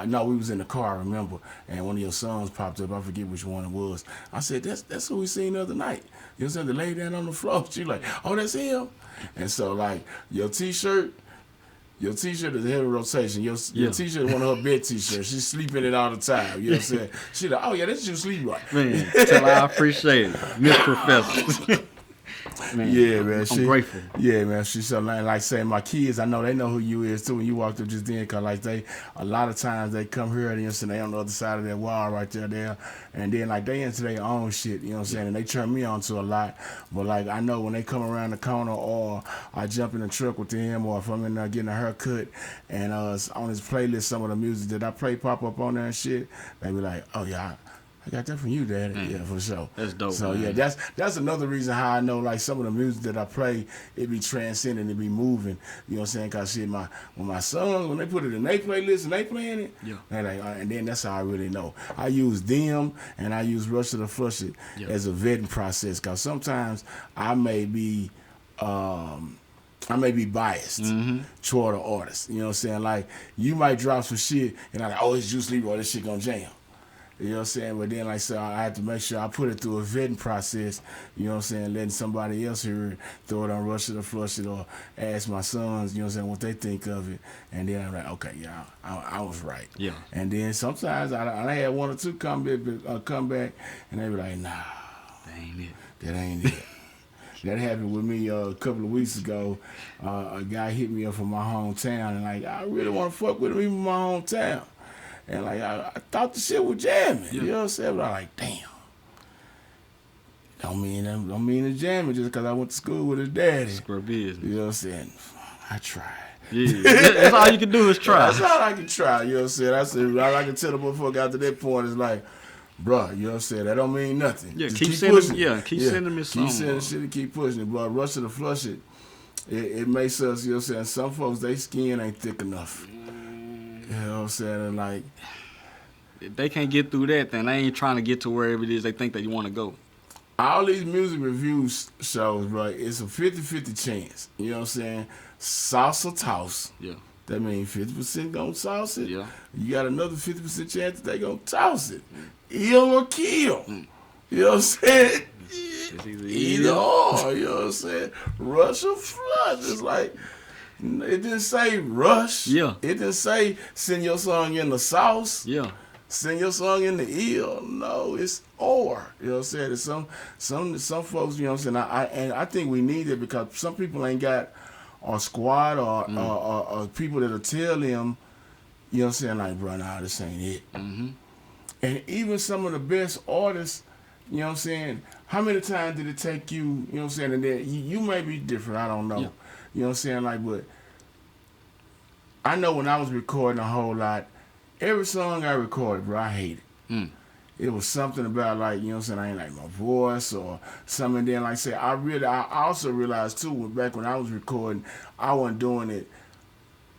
No, we was in the car, I remember, and one of your sons popped up. I forget which one it was. I said, that's who we seen the other night. You know what I'm saying? The lady down on the floor. She like, oh, that's him. And so, like, your T-shirt is a heavy rotation. Your T-shirt is one of her bed T-shirts. She's sleeping it all the time. You know what I'm saying? She like, oh, yeah, that's Juise Leroy. Man, tell her I appreciate it. Miss Professor. Man, yeah, man. I'm grateful. Yeah, man. She's so like saying my kids, I know they know who you is too when you walked up just then, cause like a lot of times they come here and they on the other side of that wall right there, and then like they into their own shit, you know what I'm saying, and they turn me on to a lot. But like I know when they come around the corner or I jump in the truck with them or if I'm in there getting a haircut and on his playlist some of the music that I play pop up on there and shit, they be like, oh yeah, I got that from you, Daddy. Yeah, for sure. That's dope. So man. yeah, that's another reason how I know like some of the music that I play, it be transcending, it be moving. You know what I'm saying? Cause shit, when my sons, when they put it in their playlist and they playing it, they like, and then that's how I really know. I use them and I use Rush to Flush It as a vetting process. Cause sometimes I may be biased toward the artist. You know what I'm saying? Like you might drop some shit and I'm like, oh, it's Juise Leroy, this shit gonna jam. You know what I'm saying? But then, like, so I have to make sure I put it through a vetting process, you know what I'm saying, letting somebody else hear it, throw it on Rush It or Flush It, or ask my sons, you know what I'm saying, what they think of it. And then I'm like, okay, yeah, I was right. Yeah. And then sometimes I had one or two come back, and they be like, nah, that ain't it. That ain't it. That happened with me a couple of weeks ago. A guy hit me up from my hometown, and, like, I really want to fuck with him, even my hometown. And like I thought the shit was jamming, you know what I'm saying? But I'm like, damn. Don't mean it's jamming just because I went to school with his daddy. Square business. You know what I'm saying? I tried. Yeah, that's all you can do is try. That's all I can try, you know what I'm saying? I said, all I can tell the motherfucker after that point is like, bruh, you know what I'm saying? That don't mean nothing. Yeah, just keep sending me something. Keep sending shit and keep pushing it. But Rush to Flush It, it makes us, you know what I'm saying? Some folks, they skin ain't thick enough. You know what I'm saying? And like, if they can't get through that, then they ain't trying to get to wherever it is they think that you want to go. All these music review shows, bro, it's a 50-50 chance. You know what I'm saying? Sauce or toss. Yeah. That means 50% gonna sauce it. Yeah. You got another 50% chance that they gonna toss it. Ill or kill. You know what I'm saying? Either or. You know what I'm saying? Rush or flush. It's like, it didn't say rush. Yeah. It didn't say send your song in the sauce. Yeah. Send your song in the eel. No, it's or. You know what I'm saying? It's some folks, you know what I'm saying? I think we need it because some people ain't got a squad or people that'll tell them, you know what I'm saying, like, bro, nah, this ain't it. Mm-hmm. And even some of the best artists, you know what I'm saying, how many times did it take you, you know what I'm saying, and then you may be different, I don't know. Yeah. You know what I'm saying? Like, but I know when I was recording a whole lot, every song I recorded, bro, I hated it. It was something about, like, you know what I'm saying, I ain't like my voice or something. And then, like I said, I also realized, too, back when I was recording, I wasn't doing it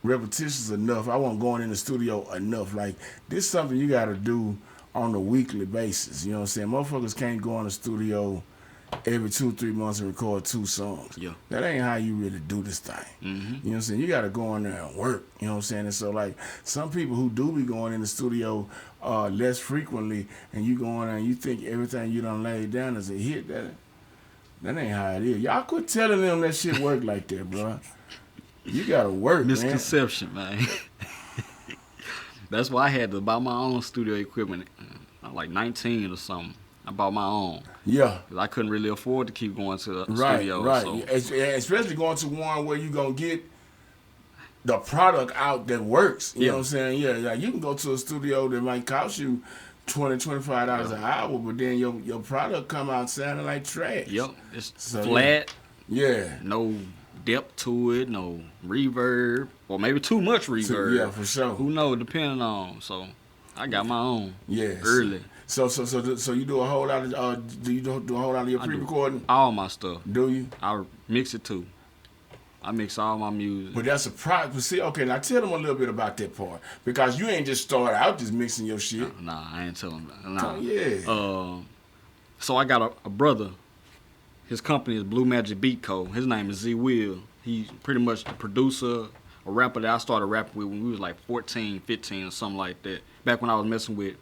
repetitious enough. I wasn't going in the studio enough. Like, this is something you got to do on a weekly basis. You know what I'm saying? Motherfuckers can't go in the studio every 2-3 months and record 2 songs. Yeah. That ain't how you really do this thing. Mm-hmm. You know what I'm saying? You got to go in there and work. You know what I'm saying? And so, like, some people who do be going in the studio less frequently, and you go in there and you think everything you done laid down is a hit, that ain't how it is. Y'all quit telling them that shit work like that, bro. You got to work, Misconception, man. That's why I had to buy my own studio equipment. I was like 19 or something. I bought my own. Yeah. Because I couldn't really afford to keep going to the studio. Right, so. Especially going to one where you're going to get the product out that works. You know what I'm saying? Yeah, like you can go to a studio that might cost you $20, $25 an hour, but then your product come out sounding like trash. Yep. It's flat. Yeah. No depth to it, no reverb, or maybe too much reverb. Yeah, for sure. Who knows, depending on. So I got my own. Yes. Early. So you do a whole lot of do you do a whole lot of your pre-recording? All my stuff. Do you? I mix it too. I mix all my music. But that's a product. But see, okay, now tell them a little bit about that part. Because you ain't just started out just mixing your shit. Nah, I ain't telling them. Nah. Yeah. So I got a brother. His company is Blue Magic Beat Co. His name is Z Will. He's pretty much the producer, a rapper that I started rapping with when we was like 14, 15 or something like that. Back when I was messing with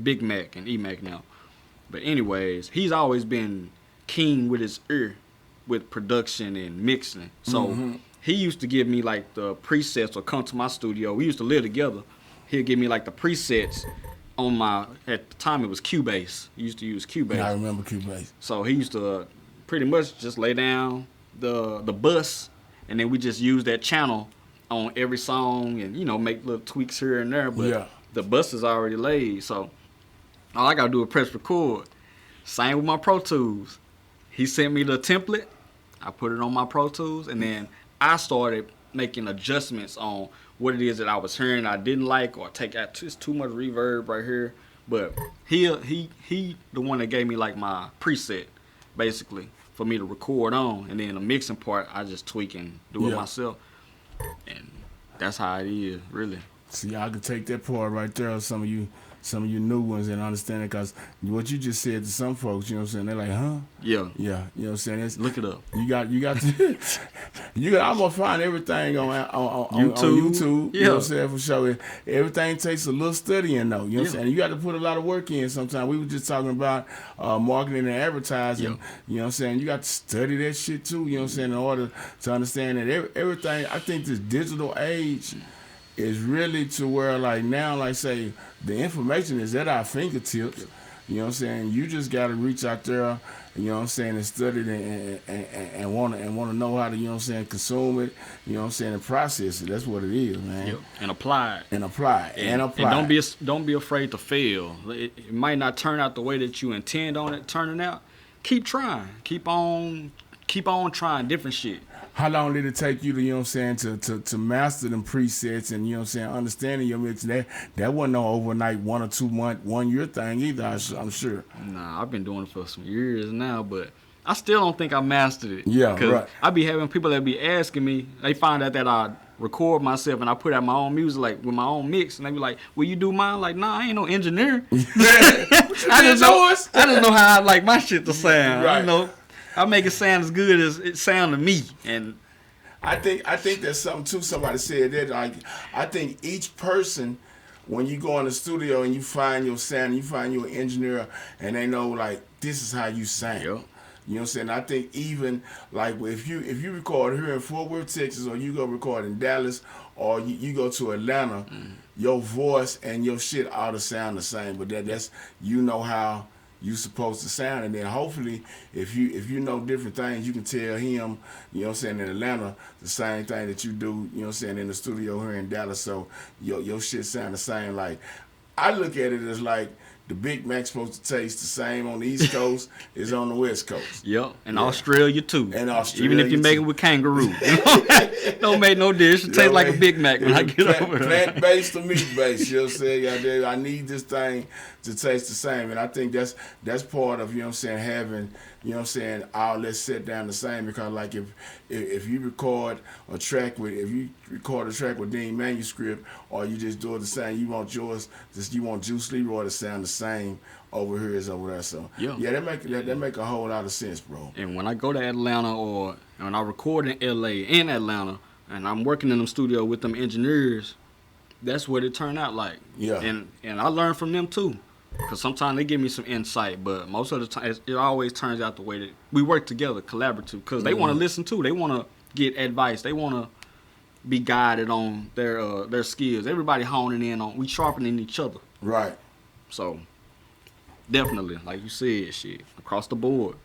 Big Mac and E-Mac now. But anyways, he's always been keen with his ear with production and mixing. So he used to give me like the presets or come to my studio. We used to live together. He'd give me like the presets on my, at the time it was Cubase. He used to use Cubase. Yeah, I remember Cubase. So he used to pretty much just lay down the bus, and then we just use that channel on every song and, you know, make little tweaks here and there. But the bus is already laid. So all I got to do is press record. Same with my Pro Tools. He sent me the template. I put it on my Pro Tools, and then I started making adjustments on what it is that I was hearing I didn't like, or take out just too much reverb right here. But he the one that gave me like my preset, basically, for me to record on, and then the mixing part I just tweak and do it myself, and that's how it is, really. See, I could take that part right there. Some of you new ones and understand it, because what you just said to some folks, you know what I'm saying, they're like, huh? Yeah. Yeah, you know what I'm saying? Look it up. You got to, I'm going to find everything on YouTube. You know what I'm saying, for sure. Everything takes a little studying, though. You know what I'm saying? You got to put a lot of work in sometimes. We were just talking about marketing and advertising. You know what I'm saying? You got to study that shit, too, you know what I'm saying, in order to understand that everything. I think this digital age is really to where, like, now, like, say, the information is at our fingertips. You know what I'm saying? You just got to reach out there, you know what I'm saying, and study it and want to know how to, you know what I'm saying, consume it, you know what I'm saying, and process it. That's what it is, man. Yep. And apply it. And apply it. And don't be afraid to fail. It might not turn out the way that you intend on it turning out. Keep trying. Keep on trying different shit. How long did it take you to, you know what I'm saying, to master them presets and, you know what I'm saying, understanding your mix? That wasn't no overnight 1 or 2 month, 1 year thing either, I'm sure. Nah, I've been doing it for some years now, but I still don't think I mastered it. Yeah, right. I be having people that be asking me, they find out that I record myself and I put out my own music, like with my own mix, and they be like, will you do mine? Like, nah, I ain't no engineer. I just know how I like my shit to sound. Right. You know, I make it sound as good as it sound to me. And I think that's something too. Somebody said that, like, I think each person, when you go in the studio and you find your sound, you find your engineer, and they know, like, this is how you sound. Yep. You know what I'm saying? I think even like if you record here in Fort Worth, Texas, or you go record in Dallas, or you go to Atlanta, your voice and your shit ought to sound the same. But that's, you know how you supposed to sound, and then hopefully if you know different things, you can tell him, you know what I'm saying, in Atlanta the same thing that you do, you know what I'm saying, in the studio here in Dallas, so your shit sound the same. Like, I look at it as like the Big Mac's supposed to taste the same on the East Coast as on the West Coast. Yep, and Australia too. And Australia, even if you make it with kangaroo, don't make no dish. It tastes like a Big Mac when I get over there. Plant-based or meat-based, you know what I'm saying? I need this thing to taste the same, and I think that's part of, you know what I'm saying, having, you know what I'm saying, all let's sit down the same, because like if you record a track with Dean Manuscript, or you just do it the same, you want Juise Leroy to sound the same over here as over there. So yeah, that make a whole lot of sense, bro. And when I go to Atlanta, or when I record in LA and Atlanta, and I'm working in them studio with them engineers, that's what it turned out like. Yeah. And I learn from them too. Because sometimes they give me some insight, but most of the time it always turns out the way that we work together, collaborative, because they want to listen too. They want to get advice. They want to be guided on their skills. Everybody honing in on, we sharpening each other. Right. So definitely, like you said, shit, across the board.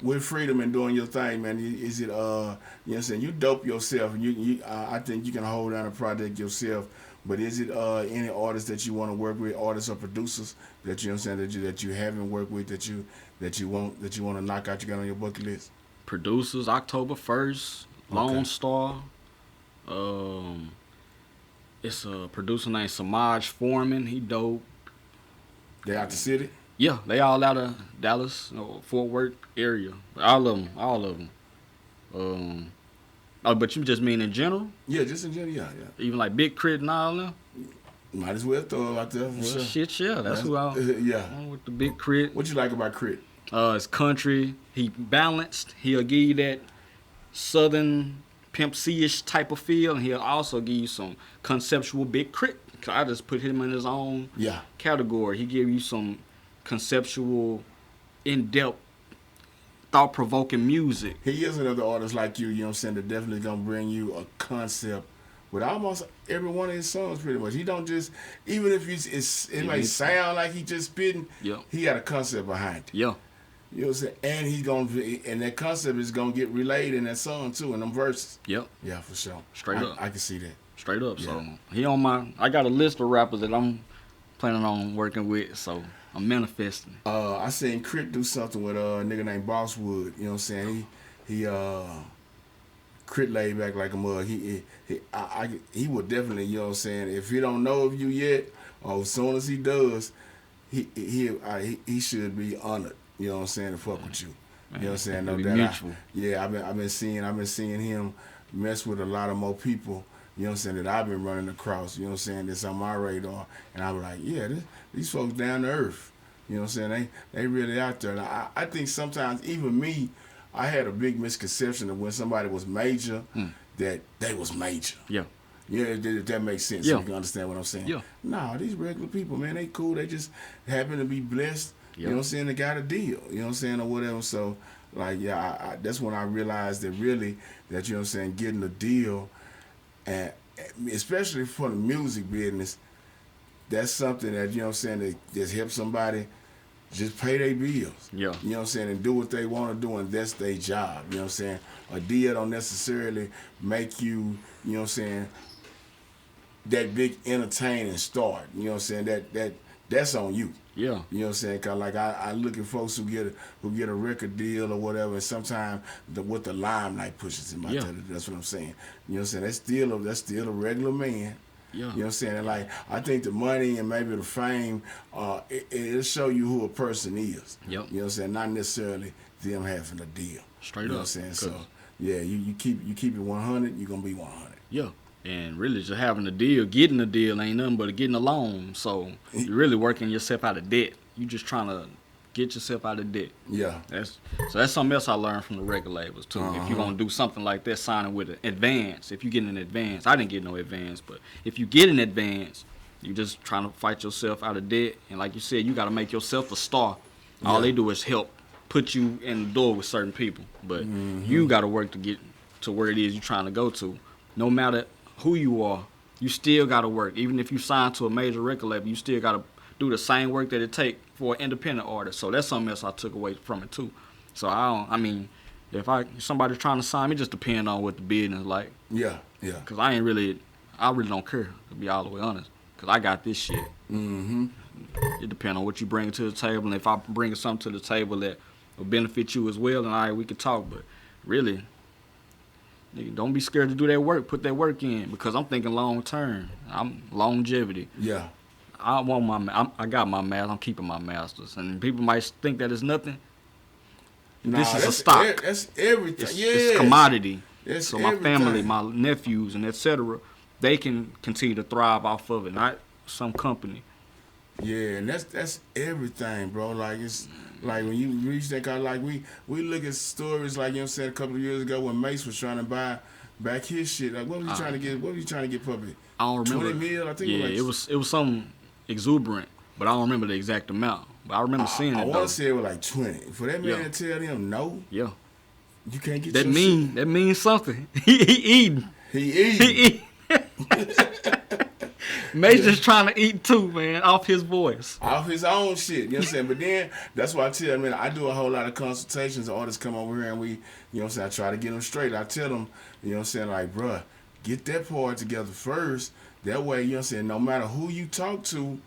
With freedom and doing your thing, man, is it you know what I'm saying, you dope yourself, and you I think you can hold down a project yourself. But is it any artists that you want to work with, artists or producers that, you know what I'm saying, that you haven't worked with, that you want to knock out, you got on your bucket list? Producers, October 1st, Lone Star. It's a producer named Samaj Foreman. He dope. They out the city? Yeah, they all out of Dallas, Fort Worth area. All of them. But you just mean in general? Yeah, just in general, yeah. Even like Big Crit and all them? Might as well throw it out there. Well, sure. shit, yeah. That's who I with the Big Crit. What you like about Crit? It's country. He balanced. He'll give you that southern Pimp C-ish type of feel, and he'll also give you some conceptual Big Crit. Cause I just put him in his own category. He give you some conceptual, in-depth, thought-provoking music. He is another artist like you know what I'm saying, that definitely gonna bring you a concept with almost every one of his songs pretty much. He don't just, even if it may sound like he just spitting, he got a concept behind it. Yeah. You know what I'm saying? And that concept is gonna get relayed in that song too, in them verses. Yep. Yeah, for sure. Straight up. I can see that. Straight up. So he on I got a list of rappers that I'm planning on working with, so I'm manifesting. I seen Crit do something with a nigga named Bosswood. You know what I'm saying? He Crit laid back like a mug. He would definitely, you know what I'm saying, if he don't know of you yet, or as soon as he does, he should be honored. You know what I'm saying, to fuck with you. Man, you know what I'm saying? No doubt. I've been seeing him mess with a lot of more people. You know what I'm saying, that I've been running across, you know what I'm saying, that's on my radar. And I'm like, yeah, these folks down to earth. You know what I'm saying, they really out there. And I think sometimes, even me, I had a big misconception of when somebody was major, that they was major. Yeah. Yeah, if that makes sense. Yeah. You can understand what I'm saying. Yeah. Nah, these regular people, man, they cool. They just happen to be blessed. You know what I'm saying, they got a deal. You know what I'm saying, or whatever. So, like, yeah, that's when I realized that really, that, you know what I'm saying, getting a deal, and especially for the music business, that's something that, you know what I'm saying, that just help somebody just pay their bills. Yeah. You know what I'm saying, and do what they want to do, and that's their job. You know what I'm saying? A deal don't necessarily make you, you know what I'm saying, that big entertaining start. You know what I'm saying? That's on you. Yeah. You know what I'm saying? Cause like I look at folks who get a record deal or whatever, and sometimes what the limelight pushes him. That's what I'm saying. You know what I'm saying? That's still a regular man. Yeah. You know what I'm saying? And like, I think the money and maybe the fame, it'll show you who a person is. Yep. You know what I'm saying? Not necessarily them having a deal. Straight you know up. What I'm saying? So yeah, you keep it 100, you're gonna be 100. Yeah. And really just having a deal, getting a deal ain't nothing but getting a loan. So you're really working yourself out of debt. You just trying to get yourself out of debt. Yeah. That's something else I learned from the record labels too. If you're gonna do something like that, signing with an advance. If you get an advance, I didn't get no advance, but if you get an advance, you just trying to fight yourself out of debt. And like you said, you got to make yourself a star. All they do is help put you in the door with certain people, but you got to work to get to where it is you're trying to go to. No matter who you are, you still got to work. Even if you sign to a major record label, you still got to do the same work that it take for an independent artist. So that's something else I took away from it too. So if somebody trying to sign me, just depend on what the business like. Yeah. Cause I really don't care, to be all the way honest. Cause I got this shit. It depends on what you bring to the table, and if I bring something to the table that will benefit you as well, then all right, we can talk. But really, nigga, don't be scared to do that work. Put that work in, because I'm thinking long term. I'm longevity. Yeah. I got my master. I'm keeping my masters, and people might think that it's nothing. This is a stock. That's everything. It's commodity. So my family, my nephews, and etc., they can continue to thrive off of it, not some company. Yeah, and that's everything, bro. Like, it's like when you reach that kind of, like, we look at stories like, you know what I'm saying, a couple of years ago when Mace was trying to buy back his shit. Like, what was he trying to get? What was he trying to get, puppy? I don't remember. 20 mil, I think. Yeah, it was something exuberant, but I don't remember the exact amount. But I remember seeing it. I want to say it was like 20. For that man to tell them no, you can't get that your shit. That means something. He eating. He May's just trying to eat too, man, off his voice. Off his own shit, you know what I'm saying? But then, that's why I tell them, man, I do a whole lot of consultations. Artists come over here and we, you know what I'm saying, I try to get them straight. I tell them, you know what I'm saying, like, bruh, get that part together first. That way, you know what I'm saying, no matter who you talk to,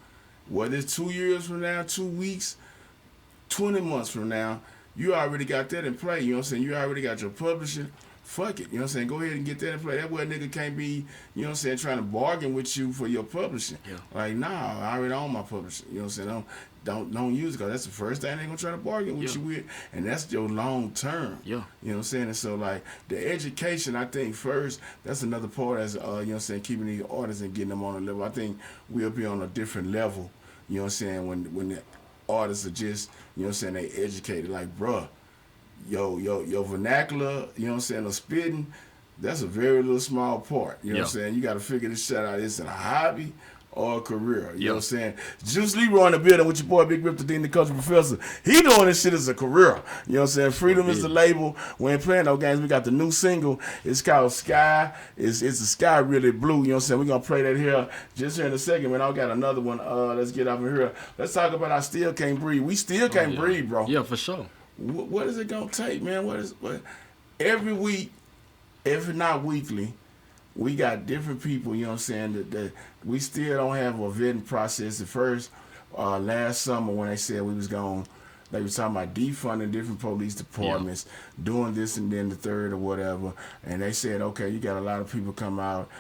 whether it's 2 years from now, 2 weeks, 20 months from now, you already got that in play, you know what I'm saying? You already got your publishing. Fuck it, you know what I'm saying? Go ahead and get that in play. That way a nigga can't be, you know what I'm saying, trying to bargain with you for your publishing. Yeah. Like, nah, I already own my publishing. You know what I'm saying? don't use it, because that's the first thing they're gonna try to bargain with you with, and that's your long term. Yeah. You know what I'm saying? And so like the education, I think first, that's another part as you know what I'm saying, keeping these artists and getting them on a level. I think we'll be on a different level, you know what I'm saying, when the artists are just, you know what I'm saying, they educated, like, bruh, your vernacular, you know what I'm saying, of spitting, that's a very little small part. You know what I'm saying? You gotta figure this shit out. It's a hobby or a career. You know what I'm saying? Juise Leroy in the building with your boy Big Rip, the Dean, the Culture Professor. He doing this shit as a career. You know what I'm saying? Freedom is the label. We ain't playing no games. We got the new single. It's called Sky. It's the sky really blue. You know what I'm saying? We're gonna play that here just here in a second, man. I got another one. Let's get up in here. Let's talk about I Still Can't Breathe. We still can't breathe, bro. Yeah, for sure. What is it gonna take, man? What every week, if not weekly, we got different people, you know what I'm saying, that we still don't have a vetting process. At first, last summer when they said we was going, they was talking about defunding different police departments, doing this and then the third or whatever, and they said, okay, you got a lot of people come out,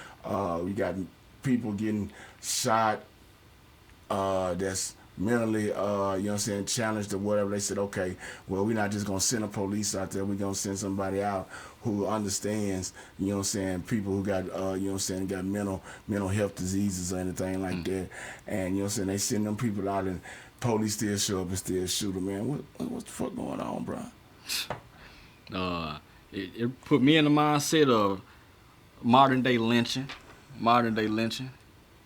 we got people getting shot, that's mentally, you know what I'm saying, challenged or whatever. They said, okay, well, we're not just going to send a police out there. We're going to send somebody out who understands, you know what I'm saying, people who got, you know what I'm saying, got mental health diseases or anything like that. And, you know what I'm saying, they send them people out and police still show up and still shoot them, man. What the fuck going on, bro? It put me in the mindset of modern day lynching.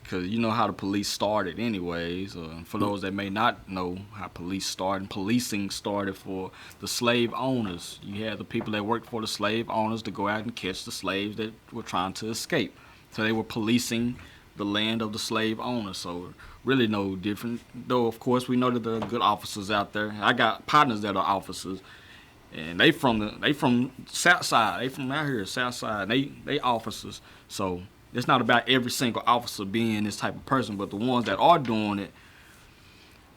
Because you know how the police started anyways. For those that may not know how police started, policing started for the slave owners. You had the people that worked for the slave owners to go out and catch the slaves that were trying to escape. So they were policing the land of the slave owners. So really no different. Though, of course, we know that there are good officers out there. I got partners that are officers. And they from South Side. They from out here, South Side. They officers. So it's not about every single officer being this type of person, but the ones that are doing it,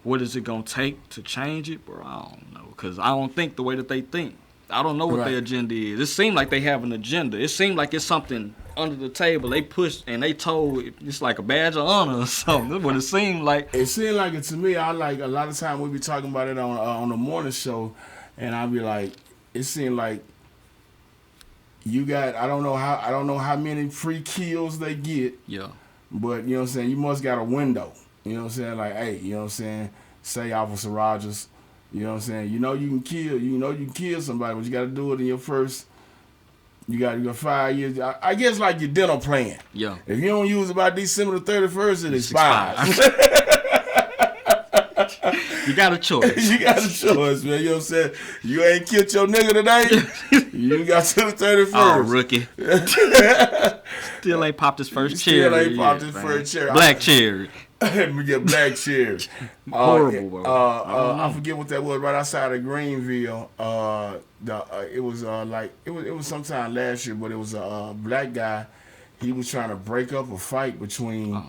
what is it going to take to change it? Bro, I don't know, because I don't think the way that they think. I don't know what their agenda is. It seems like they have an agenda. It seems like it's something under the table. They pushed and they told it's like a badge of honor or something. That's what it seemed like. It seemed like it to me. I like a lot of time we be talking about it on the morning show, and I'll be like, it seemed like you got, I don't know how many free kills they get. Yeah. But you know what I'm saying, you must got a window. You know what I'm saying? Like, hey, you know what I'm saying? Say Officer Rogers, you know what I'm saying? You can kill somebody, but you gotta do it in your first, you got 5 years. I guess like your dental plan. Yeah. If you don't use it by December the 31st, it expires. You got a choice. You got a choice, man. You know what I'm saying? You ain't killed your nigga today. You got to the 31st. Oh, rookie. Still ain't popped his first cherry. Still ain't popped his first cherry. Black cherry. We get black cherry. Horrible, bro. I forget what that was. Right outside of Greenville. It was sometime last year, but it was a black guy. He was trying to break up a fight between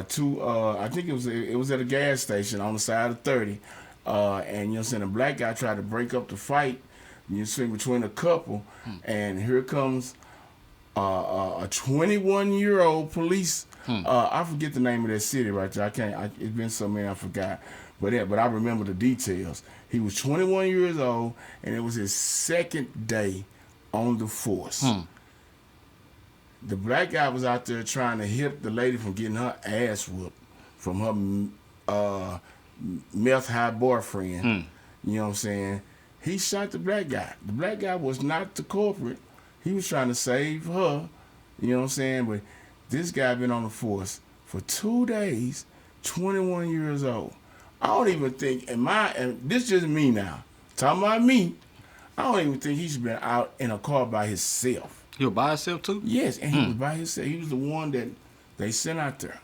two. I think it was at a gas station on the side of 30. And you know what I'm saying, a black guy tried to break up the fight, you see, between a couple, and here comes a 21-year-old police. I forget the name of that city right there. It's been so many I forgot. But I remember the details. He was 21 years old, and it was his second day on the force. The black guy was out there trying to hit the lady from getting her ass whooped from her meth high boyfriend. You know what I'm saying? He shot the black guy. The black guy was not the culprit. He was trying to save her. You know what I'm saying? But this guy been on the force for 2 days, 21 years old. I don't even think, and this just me now, talking about me, I don't even think he's been out in a car by himself. He was by himself too? Yes, and he was by himself. He was the one that they sent out there.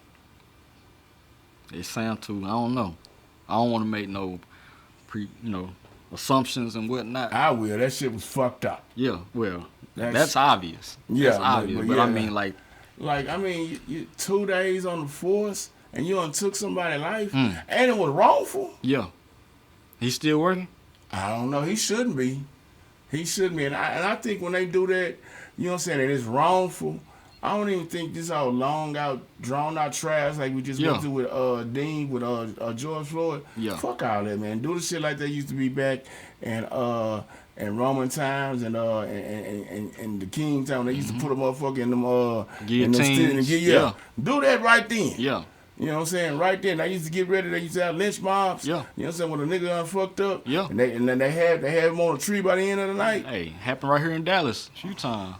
They sound too, I don't know. I don't want to make no assumptions and whatnot. I will. That shit was fucked up. Yeah, well, that's obvious. Yeah, that's obvious. But I mean, you 2 days on the force, and you done took somebody's life, and it was wrongful. Yeah. He's still working? I don't know. He shouldn't be. He shouldn't be. And I think when they do that, you know what I'm saying, and it's wrongful, I don't even think this all long out, drawn out trash like we just went through with Dean with George Floyd. Yeah. Fuck all that, man. Do the shit like that used to be back and Roman times and the King time. They used to put a motherfucker in them guillotines. Yeah. Do that right then. Yeah. You know what I'm saying? Right then. They used to get ready. They used to have lynch mobs. Yeah. You know what I'm saying? When a nigga done fucked up. Yeah. And then they had him on a tree by the end of the night. Hey, happened right here in Dallas a few times.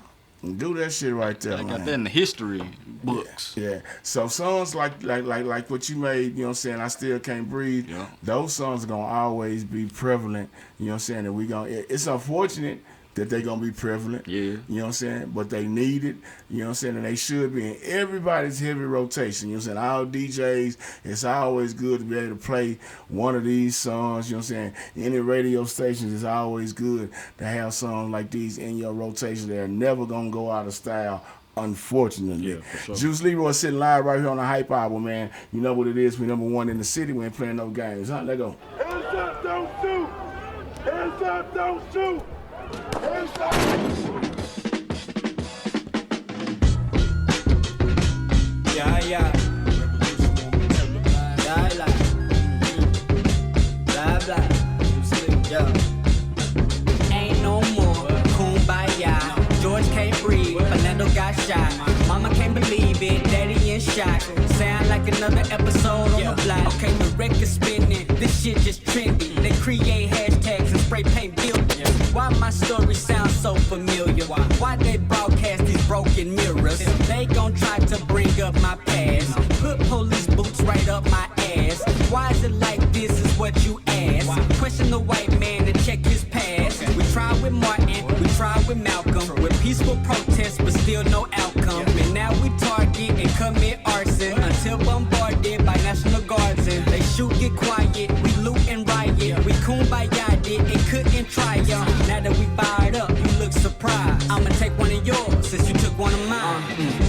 Do that shit right there, man. I got that in the history books. Yeah. So songs like what you made, you know what I'm saying, I Still Can't Breathe, Yeah. those songs are gonna always be prevalent, you know what I'm saying, and it's unfortunate that they're gonna be prevalent. Yeah. You know what I'm saying? But they need it, you know what I'm saying, and they should be in everybody's heavy rotation. You know what I'm saying? All DJs, it's always good to be able to play one of these songs, you know what I'm saying? Any radio stations, it's always good to have songs like these in your rotation. They're never gonna go out of style. Unfortunately. Yeah, for sure. Juice Leroy sitting live right here on the Hype Album, man. You know what it is. We number one in the city. We ain't playing no games. Huh? Let go. Hands up, don't shoot. Hands up, don't shoot. Hands up. Yeah. Yeah. Blah, blah. Yeah. Ain't no more kumbaya. George can't breathe. Fernando got shot. Mama can't believe it. Daddy in shock. Sound like another episode on the block. Okay, the record's spinning. This shit just trendy. They create hashtags and spray paint buildings. Why my story sounds so familiar? Why they broadcast these broken mirrors? They gon' try to bring up my past. Put police boots right up my ass. Why is it like this is what you ask? Question the white man and check his past. We tried with Martin, we tried with Malcolm. With peaceful protests but still no outcome. And now we target and commit arson until bombarded by National Guardsmen. They shoot, get quiet, we loot and riot. We kumbaya did and couldn't try y'all. Now that we fired up, you look surprised. I'ma take one of yours since you took one of mine.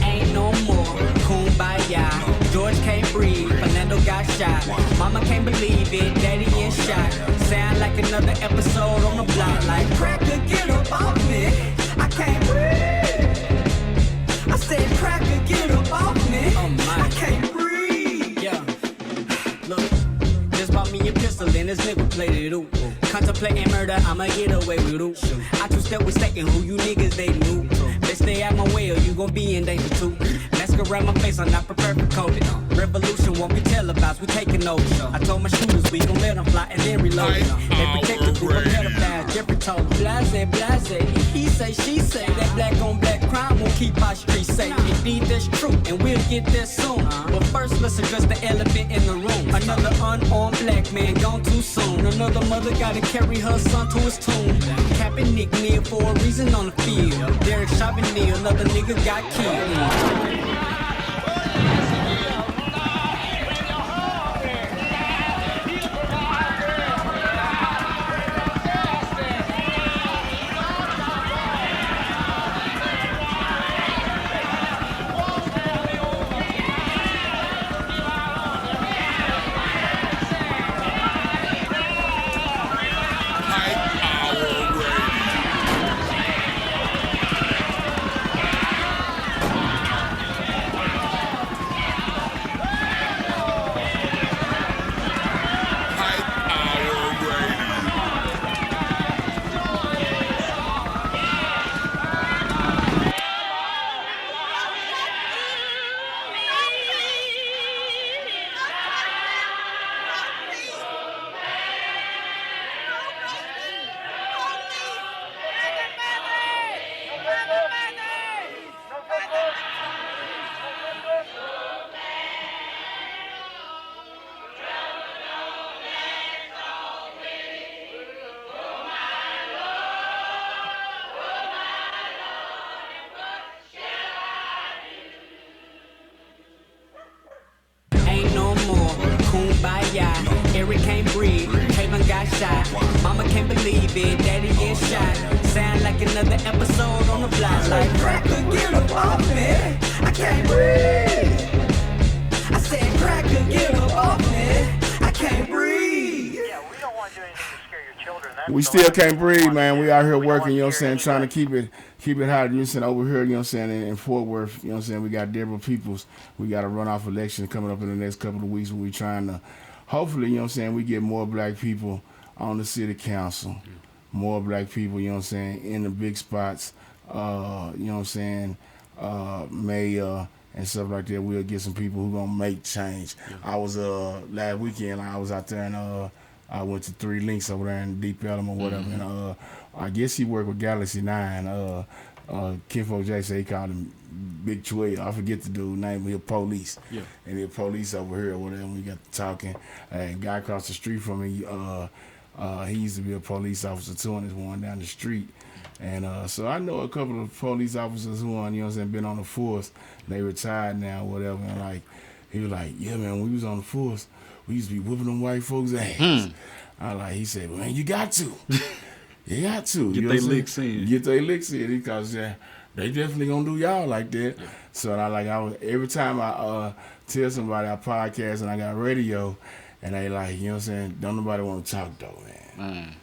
Ain't no more kumbaya. George can't breathe, Fernando got shot. Mama can't believe it, daddy in shock. Sound like another episode on the block. Like cracker, get up off me. I can't breathe. I said cracker, get up off me. I can't breathe. Yeah. Look, just bought me a pistol and this nigga played it ooh. Contemplating murder, I'ma get away with it. I two-step with Satan, who you niggas they knew. Best stay out my way or you gon' be in danger too. Mask around my face, I'm not prepared for COVID. Revolution won't be televised, we taking over. I told my shooters we gon' let them fly and then reload. They protect the group of pedophiles, Jeffrey told blase, blase. He say, she say, that black on black crime won't keep our streets safe. Indeed, that's true, and we'll get there soon. But first, let's address the elephant in the room. Another unarmed black man gone too soon. Another mother gotta carry her son to his tomb. Captain Nick Neal for a reason on the field. Derek Chauvin, another nigga got killed. Eric can't breathe, Kayvon got shot. Mama can't believe it, daddy get shot. Sound like another episode on the block. Like cracker, get up off me. I can't breathe. I said cracker, get up off me. I can't breathe. Yeah, we don't want to do anything to scare your children. we still can't breathe, man. We out here working, you know what I'm saying, trying to keep it hot. You know what I'm saying, over here, you know what I'm saying, in Fort Worth, you know what I'm saying, we got Deborah Peoples. We got a runoff election coming up in the next couple of weeks where we trying to, hopefully, you know what I'm saying, we get more black people on the city council, more black people, you know what I'm saying, in the big spots, you know what I'm saying, mayor and stuff like that. We'll get some people who gonna make change. I was last weekend, I was out there and I went to 3 Links over there in Deep Ellum or whatever, and I guess he worked with Galaxy 9. Kinfolk J said he called him Big 12. I forget the dude's name, but he a police. Yeah. And he a police over here or whatever, and we got to talking. And guy across the street from me, he used to be a police officer too, and there's one down the street. And so I know a couple of police officers who you know what I'm saying, been on the force. They retired now or whatever, and like he was like, yeah man, when we was on the force, we used to be whooping them white folks' ass. He said, well, man, you got to. You got to. Get their licks in. Get their licks in, because they definitely gonna do y'all like that. Yeah. So every time I tell somebody I podcast and I got radio, and they like, you know what I'm saying, don't nobody want to talk though, man.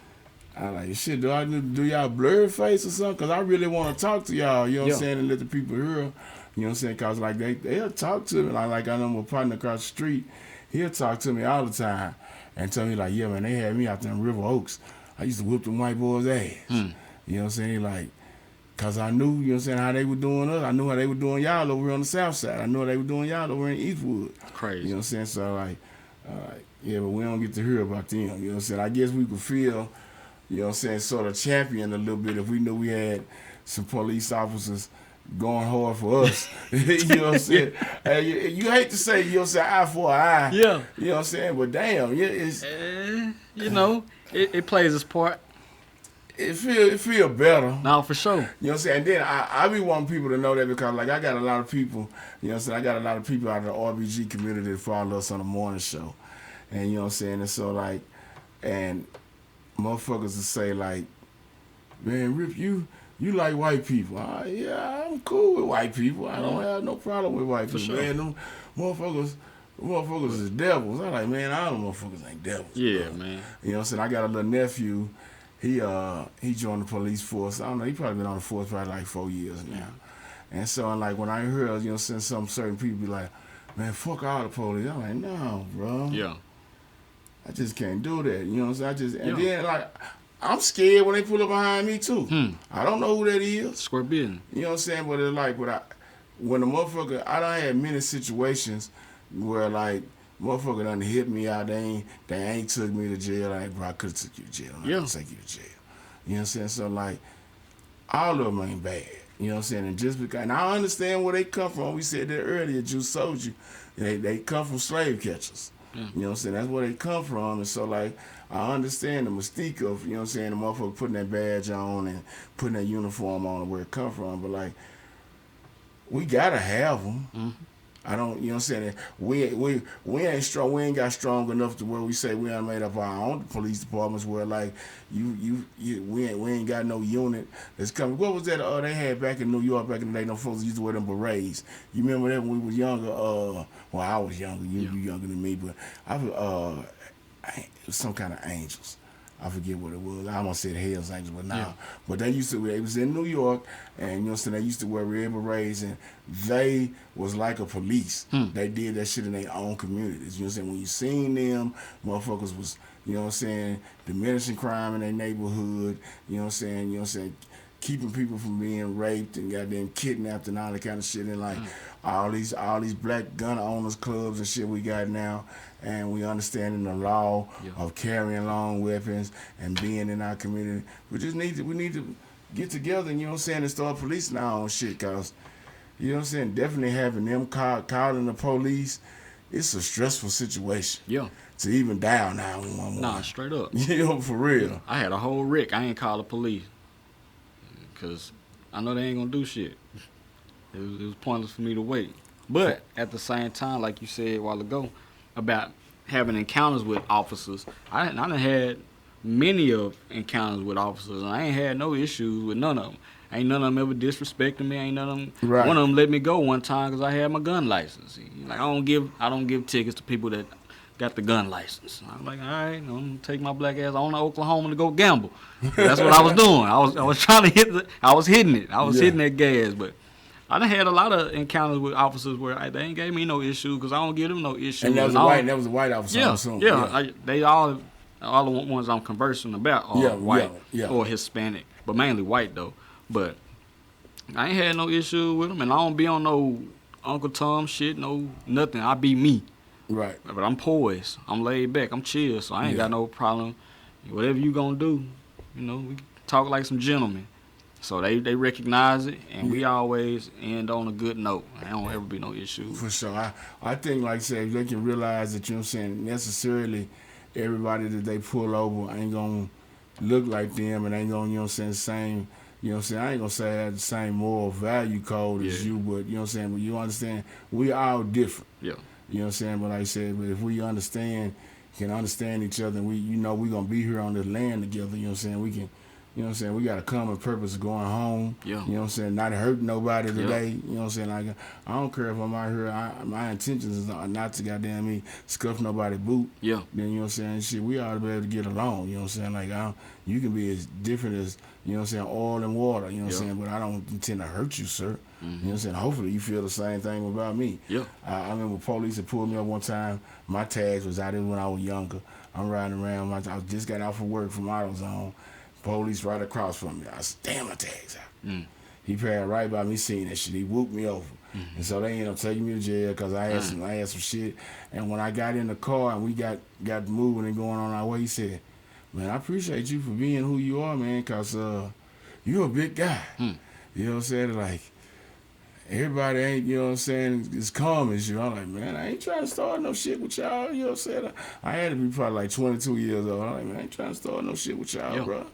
I like, shit, do I do y'all blur face or something? Because I really want to talk to y'all, you know what I'm saying, and let the people hear, you know what I'm saying, because like they'll talk to me. Like I know my partner across the street, he'll talk to me all the time and tell me like, yeah, man, they had me out there in River Oaks. I used to whip them white boys' ass. You know what I'm saying? Like, because I knew, you know what I'm saying, how they were doing us. I knew how they were doing y'all over here on the south side. I knew how they were doing y'all over in Eastwood. Crazy. You know what I'm saying? So, like, yeah, but we don't get to hear about them. You know what I'm saying? I guess we could feel, you know what I'm saying, sort of champion a little bit if we knew we had some police officers going hard for us. You know what I'm saying? Hey, you hate to say, you know what I'm saying, eye for an eye. Yeah. You know what I'm saying? But damn, yeah, it's... you know, it plays its part. It feel better. No, for sure. You know what I'm saying? And then I be wanting people to know that, because like I got a lot of people, you know what I'm saying, I got a lot of people out of the RBG community that follow us on the morning show. And you know what I'm saying? And so like, and motherfuckers will say like, man, Rip, you like white people. Yeah, I'm cool with white people. I don't have no problem with white people. Sure. Man, them motherfuckers is devils. I'm like, man, all them motherfuckers ain't devils. Yeah, bro. man. You know what I'm saying? I got a little nephew. He joined the police force. I don't know. He probably been on the force probably like 4 years now. And so I'm like, when I heard, you know, some certain people be like, man, fuck all the police. I'm like, no, bro. Yeah. I just can't do that. You know what I'm saying? And then like, I'm scared when they pull up behind me too. I don't know who that is. Square business. You know what I'm saying? But it's like, when the motherfucker, I done had many situations where like, motherfucker done hit me out. They ain't took me to jail. Like, bro, I could have took you to jail. I'm not gonna take you to jail. You know what I'm saying? So like, all of them ain't bad. You know what I'm saying? And just because, and I understand where they come from. We said that earlier. Juice told you, they come from slave catchers. You know what I'm saying? That's where they come from. And so like, I understand the mystique of, you know what I'm saying, the motherfucker putting that badge on and putting that uniform on and where it come from. But like, we gotta have them. I don't, you know what I'm saying? We ain't strong. We ain't got strong enough to where we say we ain't made up our own police departments where like we ain't got no unit that's coming. What was that? They had back in New York back in the day. No folks used to wear them berets. You remember that when we was younger? Well, I was younger. You younger than me, but it was some kind of angels. I forget what it was. I almost said Hell's Angels, but nah. Yeah. But they used to, it was in New York, and you know what I'm saying, they used to wear red berets, and they was like a police. They did that shit in their own communities. You know what I'm saying? When you seen them, motherfuckers was, you know what I'm saying, diminishing crime in their neighborhood, you know what I'm saying, keeping people from being raped and goddamn kidnapped and all that kind of shit. And like all these black gun owners clubs and shit we got now, and we understanding the law of carrying long weapons and being in our community. We need to get together and, you know what I'm saying, and start policing our own shit, cause you know what I'm saying, definitely having them calling the police, it's a stressful situation. Yeah. To even dial 911. Nah, straight up. You know, for real. I had a whole wreck. I ain't call the police. Because I know they ain't going to do shit. It was pointless for me to wait. But at the same time, like you said a while ago, about having encounters with officers, I done had many of encounters with officers, and I ain't had no issues with none of them. Ain't none of them ever disrespecting me. Ain't none of them. Right. One of them let me go one time because I had my gun license. Like I don't give tickets to people that got the gun license. I was like, all right, I'm gonna take my black ass on to Oklahoma to go gamble. That's what I was doing. I was trying to hitting it. I was hitting that gas, but I done had a lot of encounters with officers where they ain't gave me no issue because I don't give them no issue. And that was a white officer. Yeah. They all the ones I'm conversing about are white or Hispanic, but mainly white though. But I ain't had no issue with them, and I don't be on no Uncle Tom shit, no nothing. I be me. Right. But I'm poised. I'm laid back. I'm chill, so I ain't got no problem. Whatever you gonna do, we talk like some gentlemen. So they recognize it, and we always end on a good note. I don't ever be no issue. For sure. I think, like I said, if they can realize that, necessarily everybody that they pull over ain't gonna look like them and ain't gonna, same. I ain't gonna say I have the same moral value code as you, but but you understand, we all different. Yeah. But like I said, but if we can understand each other, and we gonna be here on this land together, we can, we got a common purpose of going home. Yeah. Not hurting nobody today. Like I don't care if I'm out here, my intentions are not to goddamn me scuff nobody's boot. Yeah. Then shit, we ought to be able to get along. Like you can be as different as oil and water, but I don't intend to hurt you, sir. Mm-hmm. Hopefully you feel the same thing about me. Yeah. I remember police had pulled me up one time. My tags was out there when I was younger. I'm riding around. I just got out from work from AutoZone. Police right across from me. I said, damn, my tags out. Mm. He passed right by me seeing that shit. He whooped me over. Mm-hmm. And so they ended up taking me to jail because I had some shit. And when I got in the car and we got moving and going on our way, he said, man, I appreciate you for being who you are, man, because you're a big guy. Mm. You know what I'm saying? Like, everybody ain't, as calm as you. I'm like, man, I ain't trying to start no shit with y'all. You know what I'm saying? I had to be probably like 22 years old. I'm like, man, I ain't trying to start no shit with y'all, bro.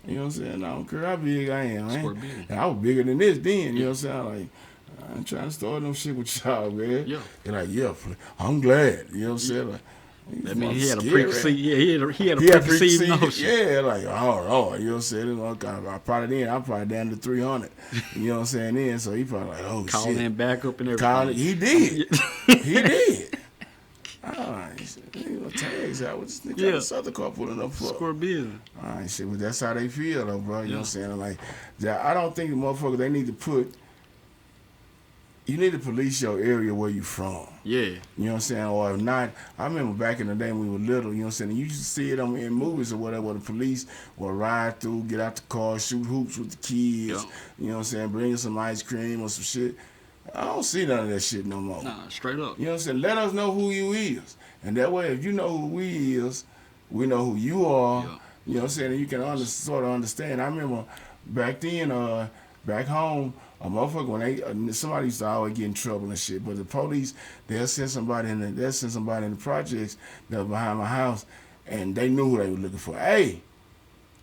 You know what I'm saying? I don't care how big I am, man. And I was bigger than this then, you know what I'm saying? I'm like, I ain't trying to start no shit with y'all, man. Yeah. They're like, I'm glad. You know what I'm saying? Like, that means he had a preconceived, he had a preconceived notion. Yeah, like, oh, you know what I'm saying? I probably down to 300. You know what I'm saying? Then, so he probably like, oh, calling shit. him back up and everything. He did. He did. He said, tags out with this nigga got this other car pulling up for. Square business. All right, shit, but that's how they feel, though, bro. You know what I'm saying? Like, I don't think the motherfuckers, they need to put, you need to police your area where you from. Yeah. You know what I'm saying? Or if not, I remember back in the day when we were little, you know what I'm saying? You used to see it in movies or whatever, where the police will ride through, get out the car, shoot hoops with the kids, you know what I'm saying? Bring some ice cream or some shit. I don't see none of that shit no more. Nah, straight up. You know what I'm saying? Let us know who you is. And that way, if you know who we is, we know who you are. Yeah. You know what I'm saying? And you can sort of understand. I remember back then, back home, a motherfucker, when somebody used to always get in trouble and shit, but the police, they'll send somebody in the projects that was behind my house, and they knew who they were looking for. Hey,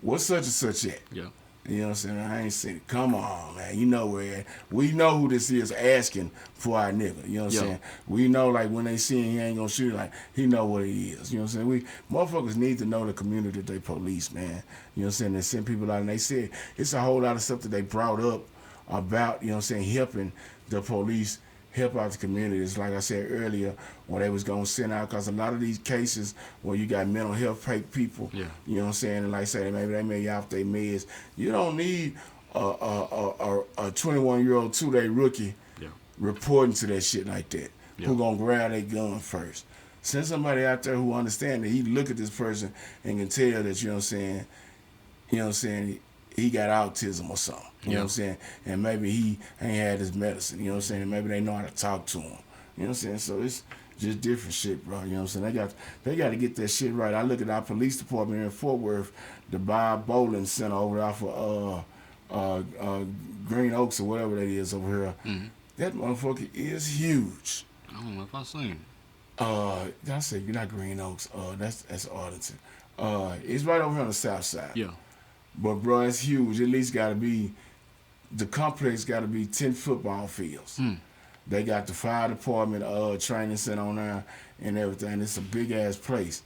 what's such and such at? Yeah. You know what I'm saying? I ain't seen it. Come on, man. You know where we know who this is asking for our nigga. You know what I'm saying? We know, like, when they see him, he ain't gonna shoot, like, he know what he is. You know what I'm saying? Motherfuckers need to know the community that they police, man. You know what I'm saying? They send people out, and they said it's a whole lot of stuff that they brought up about, you know what I'm saying, helping the police help out the communities. Like I said earlier, where they was going to send out, because a lot of these cases where you got mental health people, you know what I'm saying, and like I say, maybe they may off their meds. You don't need a 21-year-old 2-day rookie reporting to that shit like that, who going to grab their gun first. Send somebody out there who understand that he look at this person and can tell that, you know what I'm saying, he got autism or something. You know what I'm saying? And maybe he ain't had his medicine. You know what I'm saying? And maybe they know how to talk to him. You know what I'm saying? So it's just different shit, bro. You know what I'm saying? They got to get that shit right. I look at our police department here in Fort Worth, the Bob Bowling Center over there for Green Oaks or whatever that is over here. Mm-hmm. That motherfucker is huge. I don't know if I seen it. I say you're not Green Oaks. That's Arlington. It's right over here on the south side. Yeah. But bro, it's huge. At least the complex got to be 10 football fields. They got the fire department training center on there and everything. It's a big ass place.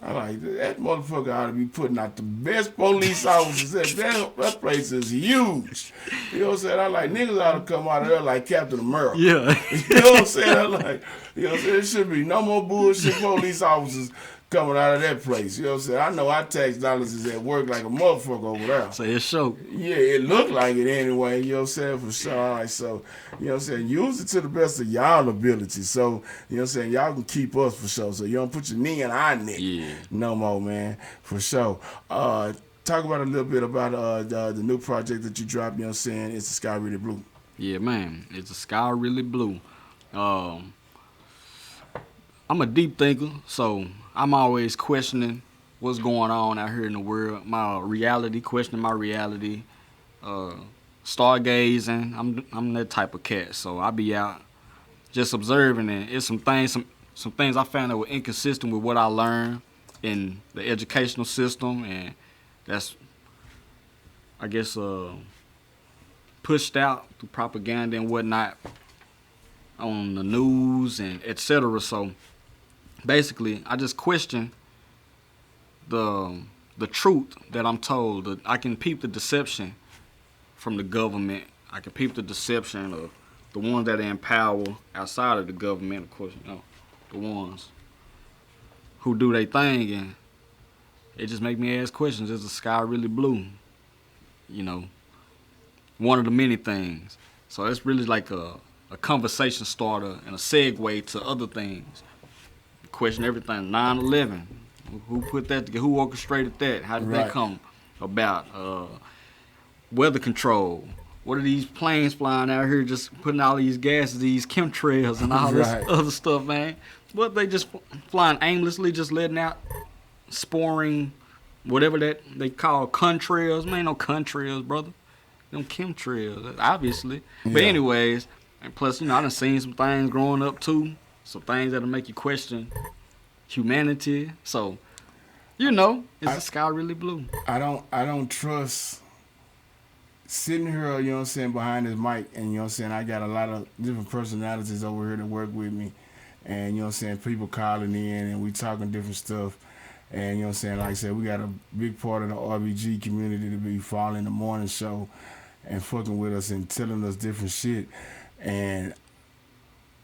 I like that motherfucker ought to be putting out the best police officers. That place is huge. You know what I'm saying? I like niggas ought to come out of there like Captain America. Yeah. You know what I'm saying? I like, you know what I'm saying? There should be no more bullshit police officers coming out of that place. You know what I'm saying? I know our tax dollars is at work like a motherfucker over there. So it's show. Yeah, it looked like it anyway, you know what I'm saying, for sure. All right, so, you know what I'm saying, use it to the best of y'all ability. So, you know what I'm saying, y'all can keep us for sure. So you don't put your knee in our neck no more, man, for sure. Talk about a little bit about the new project that you dropped, you know what I'm saying, It's the Sky Really Blue. Yeah, man, It's the Sky Really Blue. I'm a deep thinker, so I'm always questioning what's going on out here in the world, my reality, questioning my reality, stargazing. I'm that type of cat, so I be out just observing, and it's some things I found that were inconsistent with what I learned in the educational system, and that's, I guess, pushed out through propaganda and whatnot on the news and etc. So basically, I just question the truth that I'm told. I can peep the deception from the government. I can peep the deception of the ones that are in power outside of the government, of course, you know, the ones who do their thing, and it just make me ask questions. Is the sky really blue? You know, one of the many things. So it's really like a conversation starter and a segue to other things. Question everything. 9/11. Who put that together? Who orchestrated that? How did that come about? Weather control. What are these planes flying out here just putting all these gases, these chemtrails and all this other stuff, man? What, they just flying aimlessly, just letting out sporing, whatever that they call contrails? Man, ain't no contrails, brother. No chemtrails, obviously. Yeah. But anyways, and plus, you know, I done seen some things growing up too. Some things that'll make you question humanity. So, you know, is the sky really blue? I don't trust sitting here, you know what I'm saying, behind this mic, and you know what I'm saying, I got a lot of different personalities over here that work with me, and you know what I'm saying, people calling in and we talking different stuff, and you know what I'm saying, like I said, we got a big part of the RBG community to be following the morning show and fucking with us and telling us different shit, and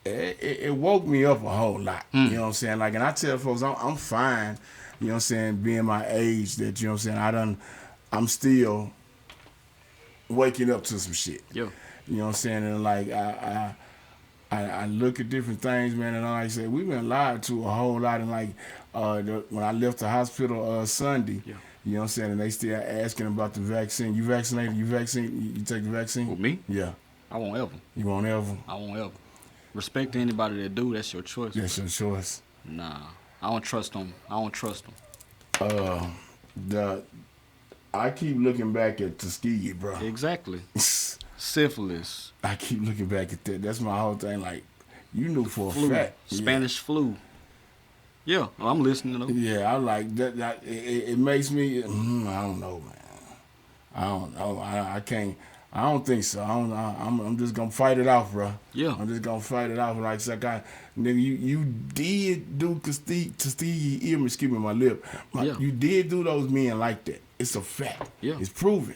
it woke me up a whole lot, you know what I'm saying, like, and I tell folks I'm fine, you know what I'm saying, being my age, that, you know what I'm saying, I'm still waking up to some shit. Yeah. You know what I'm saying? And like I look at different things, man, and like I said, we've been lied to a whole lot. And like when I left the hospital Sunday, you know what I'm saying, and they still asking about the vaccine. You vaccinated? You take the vaccine? With me? Yeah. I won't ever. You won't ever? I won't ever. Respect to anybody that do, that's your choice. That's your choice. Nah. I don't trust them. I keep looking back at Tuskegee, bro. Exactly. Syphilis. I keep looking back at that. That's my whole thing. Like, you knew for a fact. Spanish flu. Yeah, I'm listening to them. Yeah, I like that. It makes me, I don't know, man. I don't know. I can't. I don't think so. I'm just gonna fight it off, bro. Yeah. I'm just gonna fight it off. Like, nigga, you did do Tuskegee earmuffs, excuse me, my lip. You did do those men like that. It's a fact. Yeah. It's proven.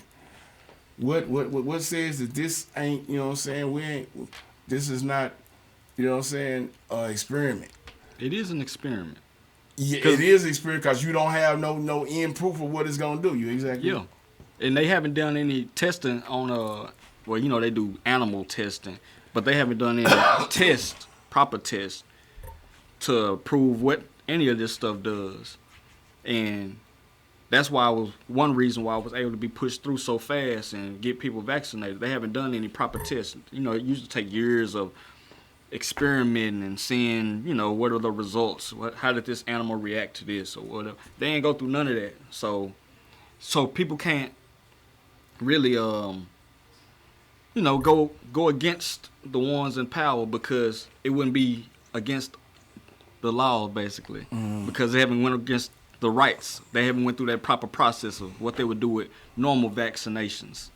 What says that this ain't, you know what I'm saying, this is not, you know what I'm saying, experiment. It is an experiment. Yeah, it is an experiment because you don't have no end proof of what it's gonna do. You exactly. Yeah. And they haven't done any testing on well, you know, they do animal testing, but they haven't done any proper test to prove what any of this stuff does. And that's one reason why I was able to be pushed through so fast and get people vaccinated. They haven't done any proper tests. You know, it usually take years of experimenting and seeing, you know, what are the results? How did this animal react to this or whatever? They ain't go through none of that. So people can't really, you know, go against the ones in power because it wouldn't be against the law, basically, because they haven't went against the rights. They haven't went through that proper process of what they would do with normal vaccinations,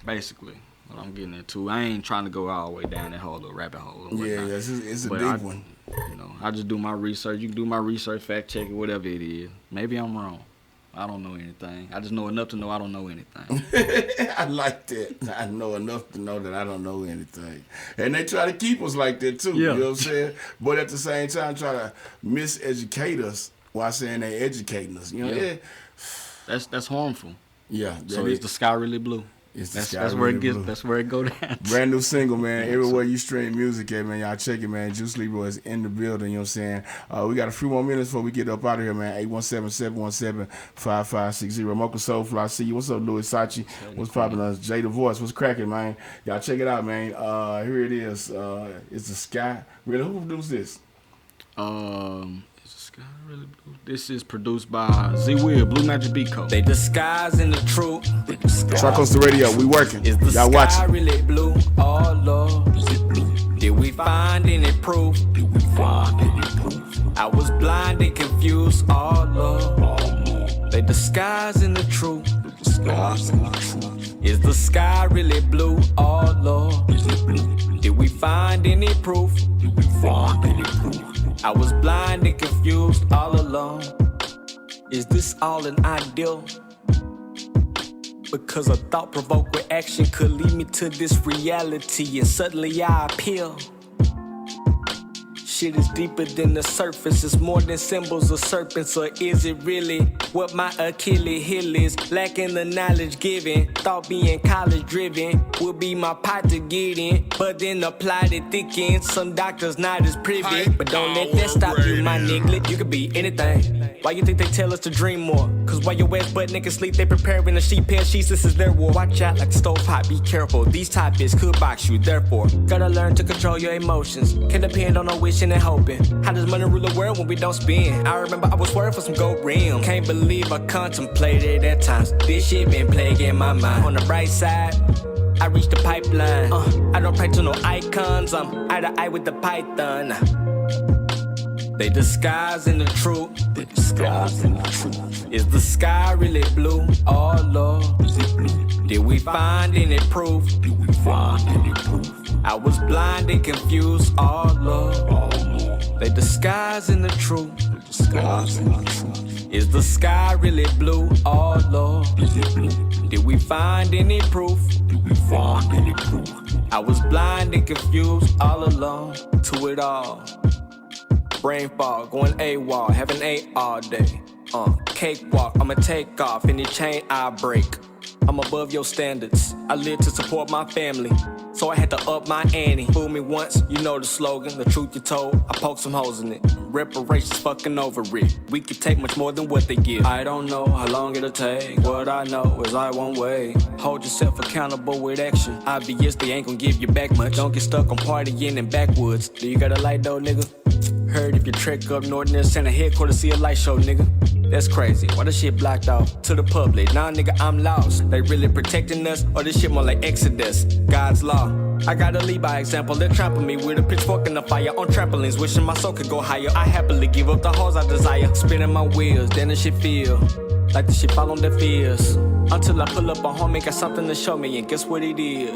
basically. what I'm getting into. I ain't trying to go all the way down that whole little rabbit hole. Yeah, it's a deep one. You know, I just do my research. You can do my research, fact check it, whatever it is. Maybe I'm wrong. I don't know anything. I just know enough to know I don't know anything. I like that. I know enough to know that I don't know anything. And they try to keep us like that too. Yeah. You know what I'm saying? But at the same time, try to miseducate us while saying they educating us. You know, Yeah. That's harmful. Yeah. So is the sky really blue? That's where it gets. That's where it go down. Brand new single, man. Everywhere you stream music at, man. Y'all check it, man. Juise Leroy is in the building. You know what I'm saying? We got a few more minutes before we get up out of here, man. 817-717-5560. Mocha Soulfly, I see you. What's up, Louis Sachi? What's popping? Jay the Voice. What's cracking, man? Y'all check it out, man. Here it is. It's the sky. Really, who produced this? Really blue. This is produced by Z Will, Blue Magic Beat Code. They disguise in the truth. Truck Coast Radio, we working. Is the Y'all sky watching. really blue? Oh Lord, is it blue? Did we find any proof? Did we find any proof? I was blind and confused. Oh Lord, they disguise in the truth. Is the sky really blue? Oh Lord, is it blue? Did we find any proof? Did we find any proof? I was blind and confused all along. Is this all an ideal? Because a thought-provoked reaction could lead me to this reality, and suddenly I appeal. Shit is deeper than the surface, it's more than symbols of serpents. Or is it really what my Achilles heel is? Lacking the knowledge given, thought being college driven will be my pot to get in, but then apply it thicken. Some doctors not as privy, but don't let that stop you, my nigga. You could be anything. Why you think they tell us to dream more? Cause while your ass butt niggas sleep, they preparing a sheep pair sheets. This is their war. Watch out like the stove hot, be careful. These topics could box you, therefore gotta learn to control your emotions. Can't depend on no wishing and hoping. How does money rule the world when we don't spend? I remember I was worried for some gold rim. Can't believe I contemplated at times. This shit been plaguing my mind. On the right side, I reach the pipeline. I don't pray to no icons. I'm eye to eye with the python. They disguise in the truth. They disguise in the truth. Is the sky really blue? Oh Lord, is it blue? Did we find any proof? Did we find any proof? I was blind and confused. Oh Lord, they disguise in the truth. They disguise in the truth. Is the sky really blue? Oh Lord, is it blue? Did we find any proof? Did we find any proof? I was blind and confused all along. To it all. Brain fog, going AWOL, haven't ate all day. Cakewalk, I'ma take off any chain I break. I'm above your standards. I live to support my family, so I had to up my ante. Fool me once, you know the slogan. The truth you told, I poked some holes in it. Reparations fucking over it. We could take much more than what they give. I don't know how long it'll take. What I know is I won't wait. Hold yourself accountable with action. Obvious they ain't gonna give you back much. Don't get stuck on partying in backwoods. Do you got a light though, nigga? Heard if you trek up north near Santa headquarters, see a light show, nigga. That's crazy. Why this shit blocked off to the public? Nah, nigga, I'm lost. They really protecting us, or this shit more like Exodus? God's law. I gotta lead by example. They're trampling me with a pitchfork in the fire on trampolines, wishing my soul could go higher. I happily give up the hoes I desire, spinning my wheels. Then the shit feel like the shit fall on their fears. Until I pull up a homie, got something to show me, and guess what he did?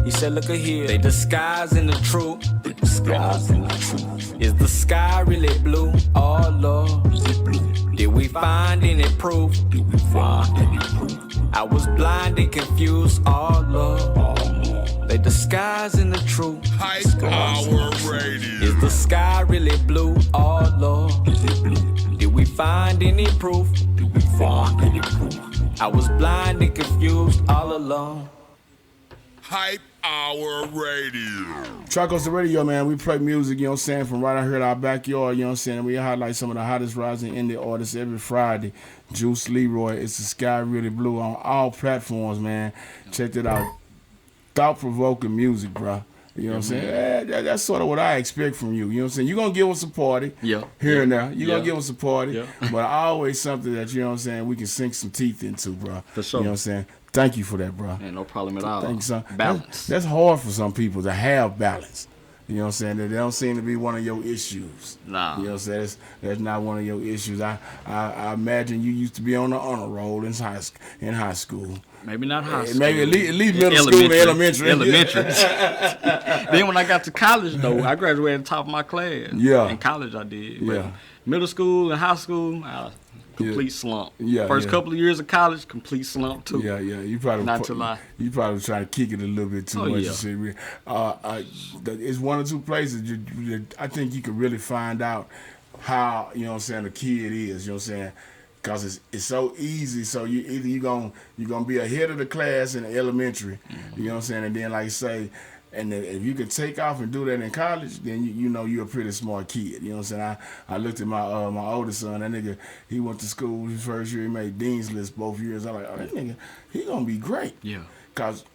He said, look at here. They disguise in the truth. They disguise in the truth. Is the sky really blue? Oh Lord, is it blue? Did we find any proof? Did we find any proof? I was blind and confused. Oh Lord, they disguise in the truth. Hype Hour Radio. Is the sky really blue? Oh Lord, is it blue? Did we find any proof? Did we find any proof? I was blind and confused all along. Hype Hour Radio. Truck Coast Radio, man. We play music, you know what I'm saying, from right out here in our backyard, you know what I'm saying. And we highlight some of the hottest rising indie artists every Friday. Juise Leroy, It's the Sky Really Blue on all platforms, man. Check it out. Thought-provoking music, bro. You know what I'm saying? That's sort of what I expect from you. You know what I'm saying? You're going to give us a party here and there. You're going to give us a party. But always something that, you know what I'm saying, we can sink some teeth into, bro. For sure. You know what I'm saying? Thank you for that, bro. Yeah, no problem at all. Thank you, son. Balance. That's hard for some people to have balance. You know what I'm saying? That don't seem to be one of your issues. Nah. You know what I'm saying? That's not one of your issues. I imagine you used to be on the honor roll in high school. Maybe not high school. Maybe at least middle school and elementary. Then when I got to college, though, I graduated at the top of my class. Yeah. In college, I did. Yeah. But middle school and high school, complete slump. First couple of years of college, complete slump too. Yeah. You probably You probably trying to kick it a little bit too much. Yeah. It's one or two places I think you can really find out how, you know what I'm saying, a kid is. You know what I'm saying? Because it's so easy. So you're gonna be ahead of the class in elementary. Mm-hmm. You know what I'm saying? And then like say, and if you can take off and do that in college, then you know you're a pretty smart kid. You know what I'm saying? I looked at my oldest son. That nigga, he went to school his first year. He made Dean's List both years. I'm like, oh, that nigga, he gonna be great. Yeah. Cause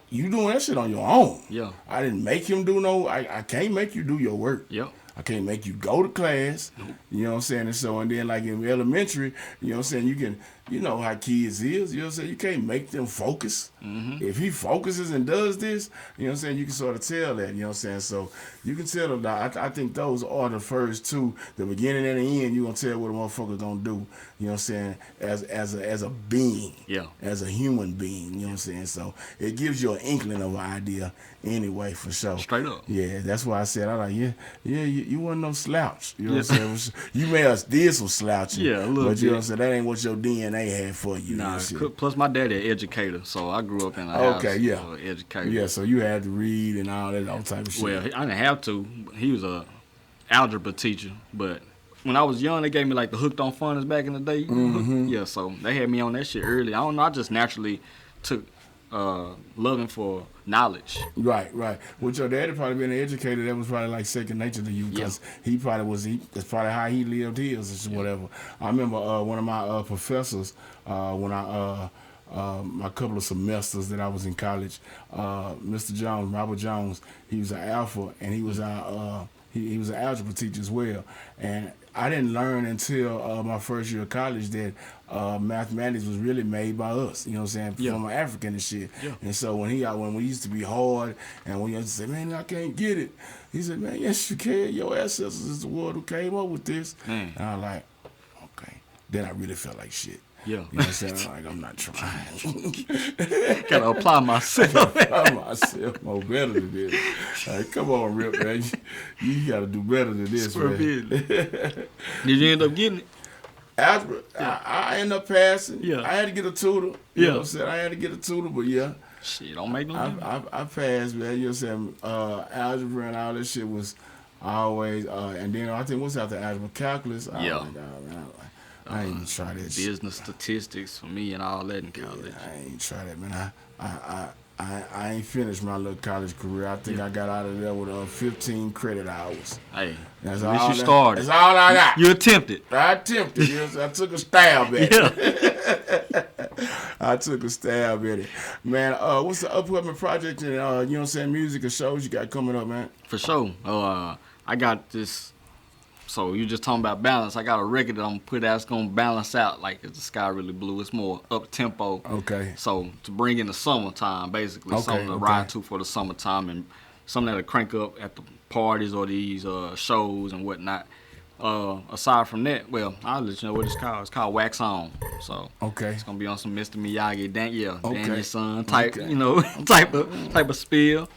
you doing that shit on your own. Yeah. I didn't make him do I can't make you do your work. Yep. I can't make you go to class. Nope. You know what I'm saying? And then like in elementary, you know what I'm saying, you know how kids is, you know what I'm saying? You can't make them focus. Mm-hmm. If he focuses and does this, you know what I'm saying, you can sort of tell that, you know what I'm saying? So you can tell them, I think those are the first two, the beginning and the end, you're going to tell what a motherfucker going to do, you know what I'm saying, as a being, as a human being, you know what I'm saying? So it gives you an inkling of an idea anyway, for sure. Straight up. Yeah, that's why I said, you wasn't no slouch, you know what I'm saying? You may have did some slouching, a little but you know bit. what I'm saying, that ain't what your DNA had for you. Nah, you know plus my daddy an educator, so I grew up in a house educator. Yeah, so you had to read and all type of shit. Well, I didn't have to. He was a algebra teacher, but when I was young, they gave me like the Hooked on Funners back in the day. Mm-hmm. Yeah, so they had me on that shit early. I don't know, I just naturally took loving for knowledge. Right. With your daddy probably being an educator, that was probably like second nature to you, because he probably was. That's probably how he lived his, or whatever. I remember one of my professors when my couple of semesters that I was in college, Mr. Jones, Robert Jones. He was an alpha, and he was he was an algebra teacher as well. And I didn't learn until my first year of college that mathematics was really made by us, you know what I'm saying, from African and shit. Yeah. And so when we used to be hard, and we used to say, man, I can't get it, he said, man, yes, you can. Your ancestors is the one who came up with this. Man. And I was like, okay. Then I really felt like shit. Yeah. You know what I'm saying? I'm like, I'm not trying. Gotta apply myself. Apply myself more better than this. Like, come on, Rip, man. You gotta do better than this, man. Did you end up getting it? Algebra, I ended up passing. Yeah. I had to get a tutor. You know what I'm saying? I had to get a tutor, but shit, don't make no difference. I passed, man. You know what I'm saying? Algebra and all this shit was always, and then I think what's after algebra? Calculus. I ain't even try that business statistics for me and all that in college. Yeah, I ain't try that, man. I ain't finished my little college career. I think I got out of there with 15 credit hours. Hey, that's at least you started. That's all I got. You attempted. I attempted. I took a stab at it. I took a stab at it. Man, what's the upcoming project and, you know what I'm saying, music or shows you got coming up, man? For sure. I got this. So you just talking about balance. I got a record that I'm gonna put out. It's gonna balance out like if the sky really blue. It's more up tempo. Okay. So to bring in the summertime, basically, something to ride to for the summertime, and something that'll crank up at the parties or these shows and whatnot. Aside from that, well, I'll let you know what it's called. It's called Wax On. So it's gonna be on some Mr. Miyagi, Danny's son type, you know, type of spiel.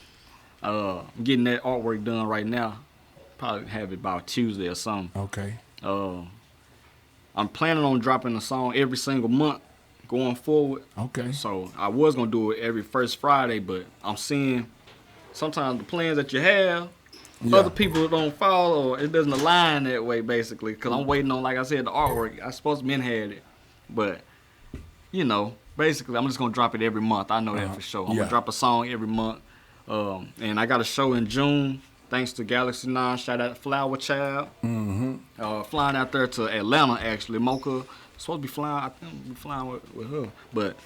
I'm getting that artwork done right now. Probably have it by Tuesday or something. Okay. I'm planning on dropping a song every single month going forward. Okay. So I was gonna do it every first Friday, but I'm seeing sometimes the plans that you have, other people don't follow. It doesn't align that way, basically. Cause I'm waiting on, like I said, the artwork. I supposed to been had it, but you know, basically, I'm just gonna drop it every month. I know that for sure. I'm gonna drop a song every month, and I got a show in June. Thanks to Galaxy 9, shout out to Flower Child. Mm-hmm. Flying out there to Atlanta, actually. Mocha supposed to be flying, I think we'll be flying with her. But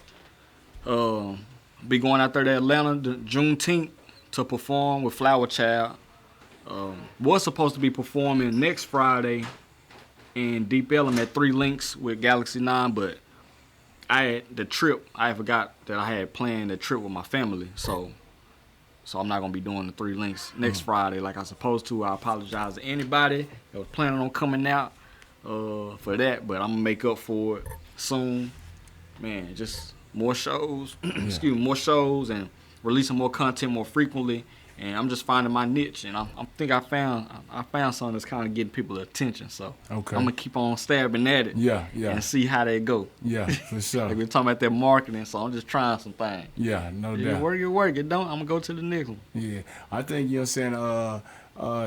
be going out there to Atlanta Juneteenth to perform with Flower Child. Was supposed to be performing next Friday in Deep Ellum at 3 Links with Galaxy 9, but I forgot that I had planned a trip with my family. So So I'm not going to be doing the 3 links next Friday like I supposed to. I apologize to anybody that was planning on coming out for that, but I'm going to make up for it soon. Man, just more shows, more shows and releasing more content more frequently. And I'm just finding my niche, and I think I found something that's kind of getting people's attention. So I'm gonna keep on stabbing at it, and see how they go. Yeah, for sure. Like we're talking about that marketing, so I'm just trying some things. Yeah, no doubt. You work. It don't. I'm gonna go to the next one. Yeah, I think you know what I'm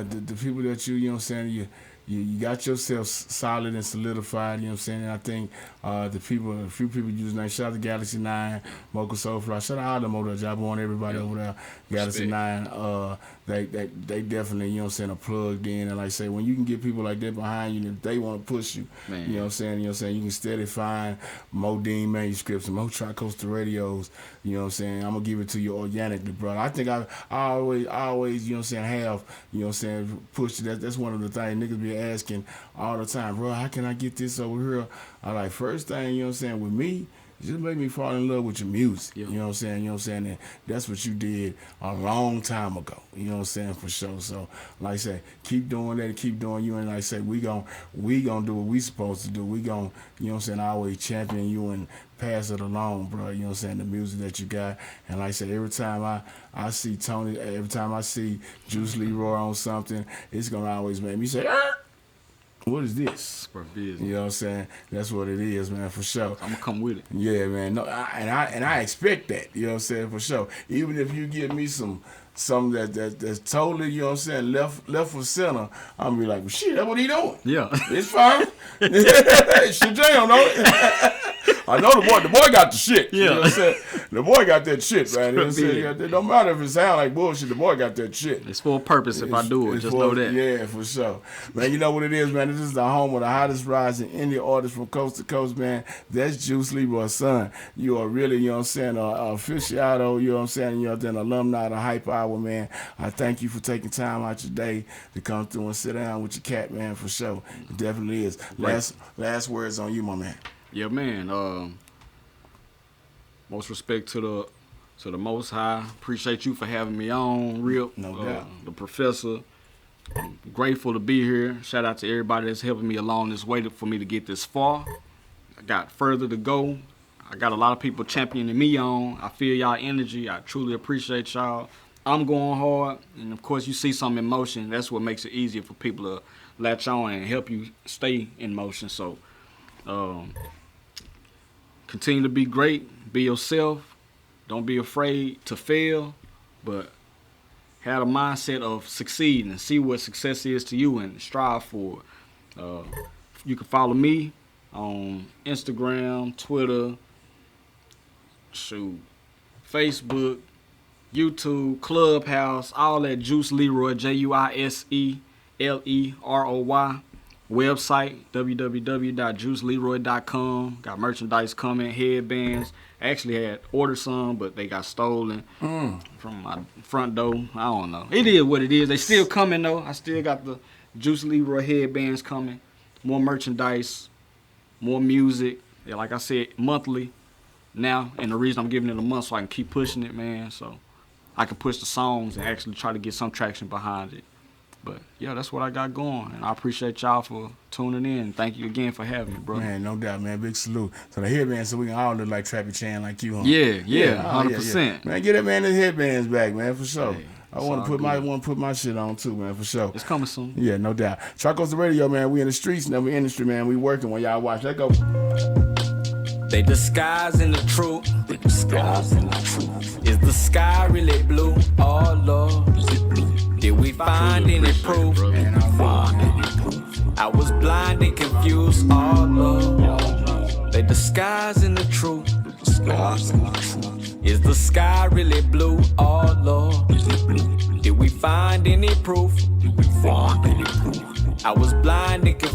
saying. The people that you know what I'm saying. You got yourself solid and solidified, you know what I'm saying? And I think a few people using that. Shout out to Galaxy 9, Mocha Soulfly. Shout out to all the Motor Job on everybody over there. Galaxy 9, they definitely, you know what I'm saying, are plugged in. And like I say, when you can get people like that behind you, if they want to push you, you know what I'm saying? You can steady find Modine manuscripts and Mo Tri-Coastal radios, you know what I'm saying? I'm gonna give it to you organically, brother. I think I always, you know what I'm saying, have, you know what I'm saying, pushed it. That's one of the things niggas be asking all the time, bro, how can I get this over here? I like, first thing, you know what I'm saying, with me, just make me fall in love with your music. You know what I'm saying? And that's what you did a long time ago. You know what I'm saying, for sure. So, like I said, keep doing that, keep doing you. And like I said, we gonna do what we supposed to do. We gonna, you know what I'm saying, always champion you and pass it along, bro. You know what I'm saying, the music that you got. And like I said, every time I see Tony, every time I see Juise Leroy on something, it's gonna always make me say, what is this? You know what I'm saying? That's what it is, man, for sure. I'm gonna come with it. Yeah, man. No, I expect that. You know what I'm saying, for sure. Even if you give me some that's totally, you know what I'm saying, left for center, I'm gonna be like, well, shit, that's what he doing. Yeah, it's fine. Shit, jam, no. I know the boy got the shit. You know what I'm saying? The boy got that shit, man. You know what I'm saying? It don't matter if it sound like bullshit, the boy got that shit. It's for a purpose if I do it. Just know that. Yeah, for sure. Man, you know what it is, man. This is the home of the hottest rising indie artists from coast to coast, man. That's Juise Leroy's son. You are really, you know what I'm saying, an aficionado, you know what I'm saying, you're an alumni of the Hype Hour, man. I thank you for taking time out your day to come through and sit down with your cat, man, for sure. It definitely is. Last words on you, my man. Yeah, man. Most respect to the Most High. Appreciate you for having me on, Rip. No doubt. The Professor. I'm grateful to be here. Shout out to everybody that's helping me along this way for me to get this far. I got further to go. I got a lot of people championing me on. I feel y'all energy. I truly appreciate y'all. I'm going hard, and of course, you see something in motion. That's what makes it easier for people to latch on and help you stay in motion. So. Continue to be great, be yourself, don't be afraid to fail, but have a mindset of succeeding and see what success is to you and strive for it. You can follow me on Instagram, Twitter, Facebook, YouTube, Clubhouse, all that Juise Leroy, JuiseLeroy. Website, www.juiceleroy.com. Got merchandise coming, headbands. I actually had ordered some, but they got stolen from my front door. I don't know. It is what it is. They still coming, though. I still got the Juise Leroy headbands coming. More merchandise, more music. Yeah, like I said, monthly now. And the reason I'm giving it a month so I can keep pushing it, man. So I can push the songs and actually try to get some traction behind it. But, yeah, that's what I got going. And I appreciate y'all for tuning in. Thank you again for having me, bro. Man, no doubt, man. Big salute. So the headbands, so we can all look like Trappy Chan like you, huh? Yeah, 100%. Yeah. Man, get that man his headbands back, man, for sure. Hey, I want to put my shit on too, man, for sure. It's coming soon. Yeah, no doubt. Tri-Coastal Radio, man. We in the streets, never industry, man. We working when y'all watch. Let's go. They disguising the truth. They disguising the truth. Is the sky really blue? Oh Lord, is it blue? Did we find any proof? I was blind and confused. Oh Lord, they disguising the truth. Is the sky really blue? Oh Lord, is it blue? Did we find any proof? I was blind and confused.